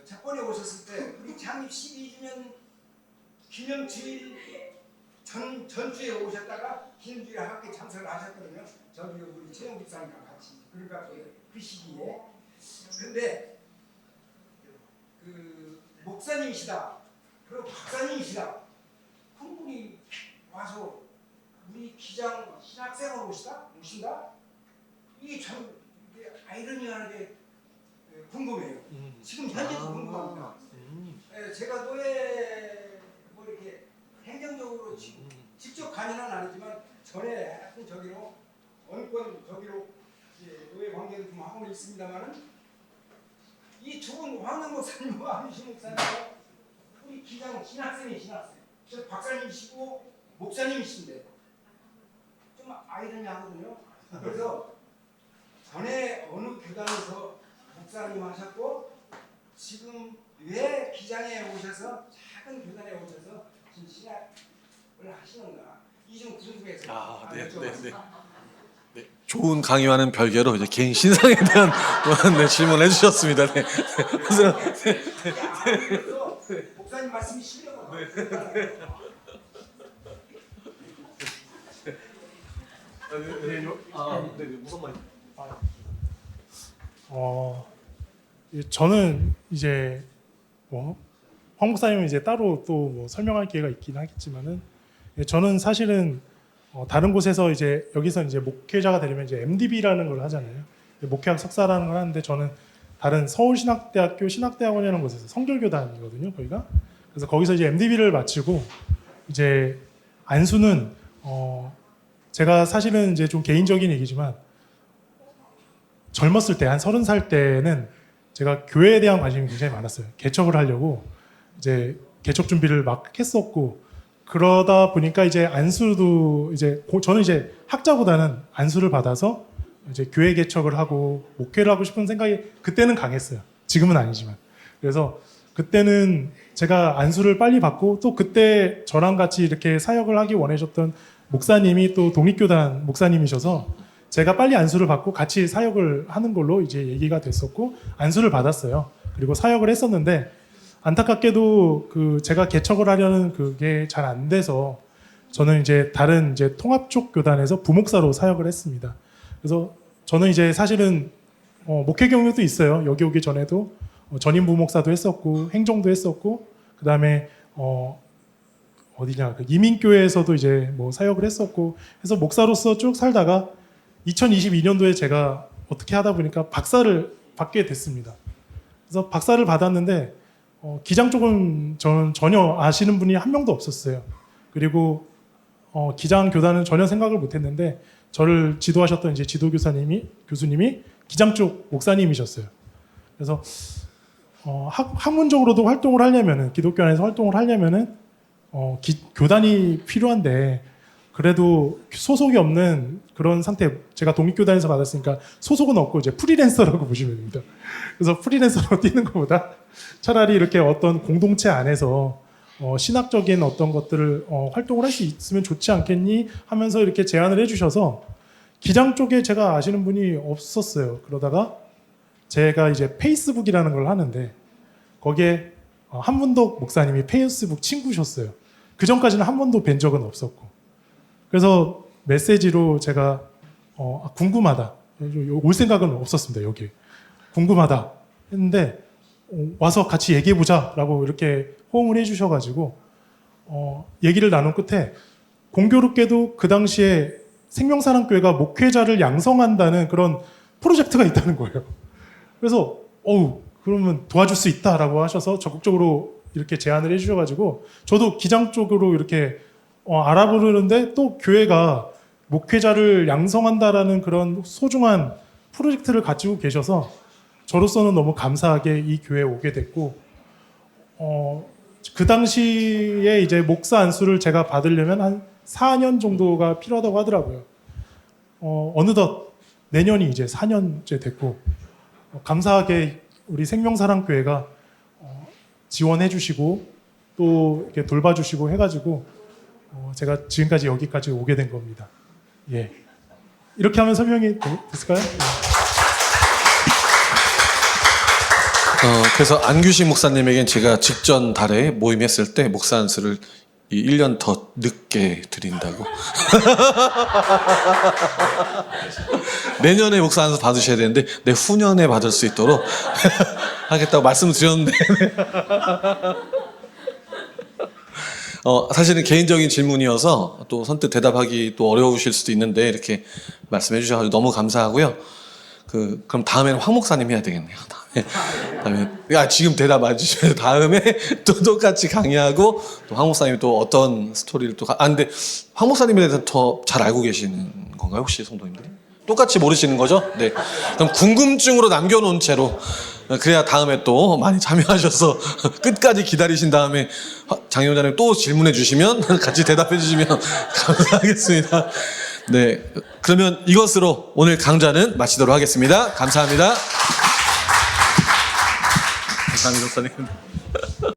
첫 번에 오셨을 때 우리 창립 12주년 기념주일 전주에 오셨다가 기념주일에 함께 참석을 하셨거든요. 저기 우리 최영 집사님과 같이 그러니까 그 시기에 근데 그 목사님이시다 그리고 박사님이시다 한 분이 와서 우리 기장 신학생으로 오신다 이게 참 아이러니하게 궁금해요. 지금 현재도 궁금합니다. 제가 노예 뭐 이렇게 행정적으로 직접 관여는 아니지만 전에 하여튼 저기로 언권 저기로 노예 관계를 좀 하고 있습니다만은 이 두 분 황금 목사님과 안신 목사님과 우리 기장 신학생이신 학생, 저 박사님이시고 목사님이신데 좀 아이러니하거든요. 그래서 전에 어느 교단에서 목사님 하셨고 지금 왜 기장에 오셔서 작은 교단에 오셔서 지금 신학을 하시는가 이 좀 궁금해서 네. 좋은 강의와는 별개로 이제 개인 신상에 대한 네, 질문을 해주셨습니다. 네. 그래서 목사님 말씀이 실려고 무슨 말? 저는 이제 황 목사님은 이제 따로 또 뭐 설명할 기회가 있긴 하겠지만은 저는 사실은 다른 곳에서 이제 여기서 이제 목회자가 되려면 이제 MDB라는 걸 하잖아요. 목회학 석사라는 걸 하는데 저는 다른 서울신학대학교 신학대학원이라는 곳에서 성결교단이거든요, 거기가. 그래서 거기서 이제 MDB를 마치고 이제 안수는 제가 사실은 이제 좀 개인적인 얘기지만 젊었을 때 한 30살 때는 제가 교회에 대한 관심이 굉장히 많았어요. 개척을 하려고 이제 개척 준비를 막 했었고 그러다 보니까 이제 안수도 이제 저는 이제 학자보다는 안수를 받아서 이제 교회 개척을 하고 목회를 하고 싶은 생각이 그때는 강했어요. 지금은 아니지만. 그래서 그때는 제가 안수를 빨리 받고 또 그때 저랑 같이 이렇게 사역을 하기 원하셨던 목사님이 또 독립교단 목사님이셔서 제가 빨리 안수를 받고 같이 사역을 하는 걸로 이제 얘기가 됐었고 안수를 받았어요. 그리고 사역을 했었는데 안타깝게도 그 제가 개척을 하려는 그게 잘 안 돼서 저는 이제 다른 이제 통합 쪽 교단에서 부목사로 사역을 했습니다. 그래서 저는 이제 사실은 목회 경력도 있어요. 여기 오기 전에도 전임 부목사도 했었고 행정도 했었고 그다음에 어디냐 그 이민교회에서도 이제 뭐 사역을 했었고 해서 목사로서 쭉 살다가 2022년도에 제가 어떻게 하다 보니까 박사를 받게 됐습니다. 그래서 박사를 받았는데 기장 쪽은 저는 전혀 아시는 분이 한 명도 없었어요. 그리고 기장 교단은 전혀 생각을 못했는데 저를 지도하셨던 이제 교수님이 기장 쪽 목사님이셨어요. 그래서 학문적으로도 활동을 하려면은 기독교 안에서 활동을 하려면은 교단이 필요한데 그래도 소속이 없는 그런 상태, 제가 독립교단에서 받았으니까 소속은 없고 이제 프리랜서라고 보시면 됩니다. 그래서 프리랜서로 뛰는 것보다 차라리 이렇게 어떤 공동체 안에서 신학적인 어떤 것들을 활동을 할 수 있으면 좋지 않겠니 하면서 이렇게 제안을 해주셔서 기장 쪽에 제가 아시는 분이 없었어요. 그러다가 제가 이제 페이스북이라는 걸 하는데 거기에 한문덕 목사님이 페이스북 친구셨어요. 그 전까지는 한 번도 뵌 적은 없었고, 그래서 메시지로 제가 궁금하다, 올 생각은 없었습니다. 여기 궁금하다 했는데 와서 같이 얘기해 보자라고 이렇게 호응을 해주셔가지고 얘기를 나눈 끝에 공교롭게도 그 당시에 생명사랑교회가 목회자를 양성한다는 그런 프로젝트가 있다는 거예요. 그래서 그러면 도와줄 수 있다라고 하셔서 적극적으로 이렇게 제안을 해주셔가지고 저도 기장 쪽으로 이렇게 알아보려는데 또 교회가 목회자를 양성한다라는 그런 소중한 프로젝트를 가지고 계셔서 저로서는 너무 감사하게 이 교회에 오게 됐고, 그 당시에 이제 목사 안수를 제가 받으려면 한 4년 정도가 필요하다고 하더라고요. 어느덧 내년이 이제 4년째 됐고, 감사하게 우리 생명사랑교회가 지원해 주시고 또 이렇게 돌봐주시고 해가지고 제가 지금까지 여기까지 오게 된 겁니다. 예. 이렇게 하면 설명이 됐을까요? 그래서 안규식 목사님에겐 제가 직전 달에 모임했을 때 목사 안수를 1년 더 늦게 드린다고. 내년에 목사 안수 받으셔야 되는데 내후년에 받을 수 있도록 하겠다고 말씀을 드렸는데 사실은 개인적인 질문이어서 또 선뜻 대답하기 또 어려우실 수도 있는데 이렇게 말씀해 주셔서 너무 감사하고요. 그럼 다음에는 황 목사님 해야 되겠네요. 다음에 지금 대답 안 주셔야 다음에 또 똑같이 강의하고 또 황 목사님이 또 어떤 스토리를 또 근데 황 목사님에 대해서 더 잘 알고 계시는 건가요, 혹시 성도님들이? 똑같이 모르시는 거죠? 네. 그럼 궁금증으로 남겨놓은 채로 그래야 다음에 또 많이 참여하셔서 끝까지 기다리신 다음에 장 위원장님 또 질문해 주시면 같이 대답해 주시면 감사하겠습니다. 네. 그러면 이것으로 오늘 강좌는 마치도록 하겠습니다. 감사합니다. 감사합니다, 목사님.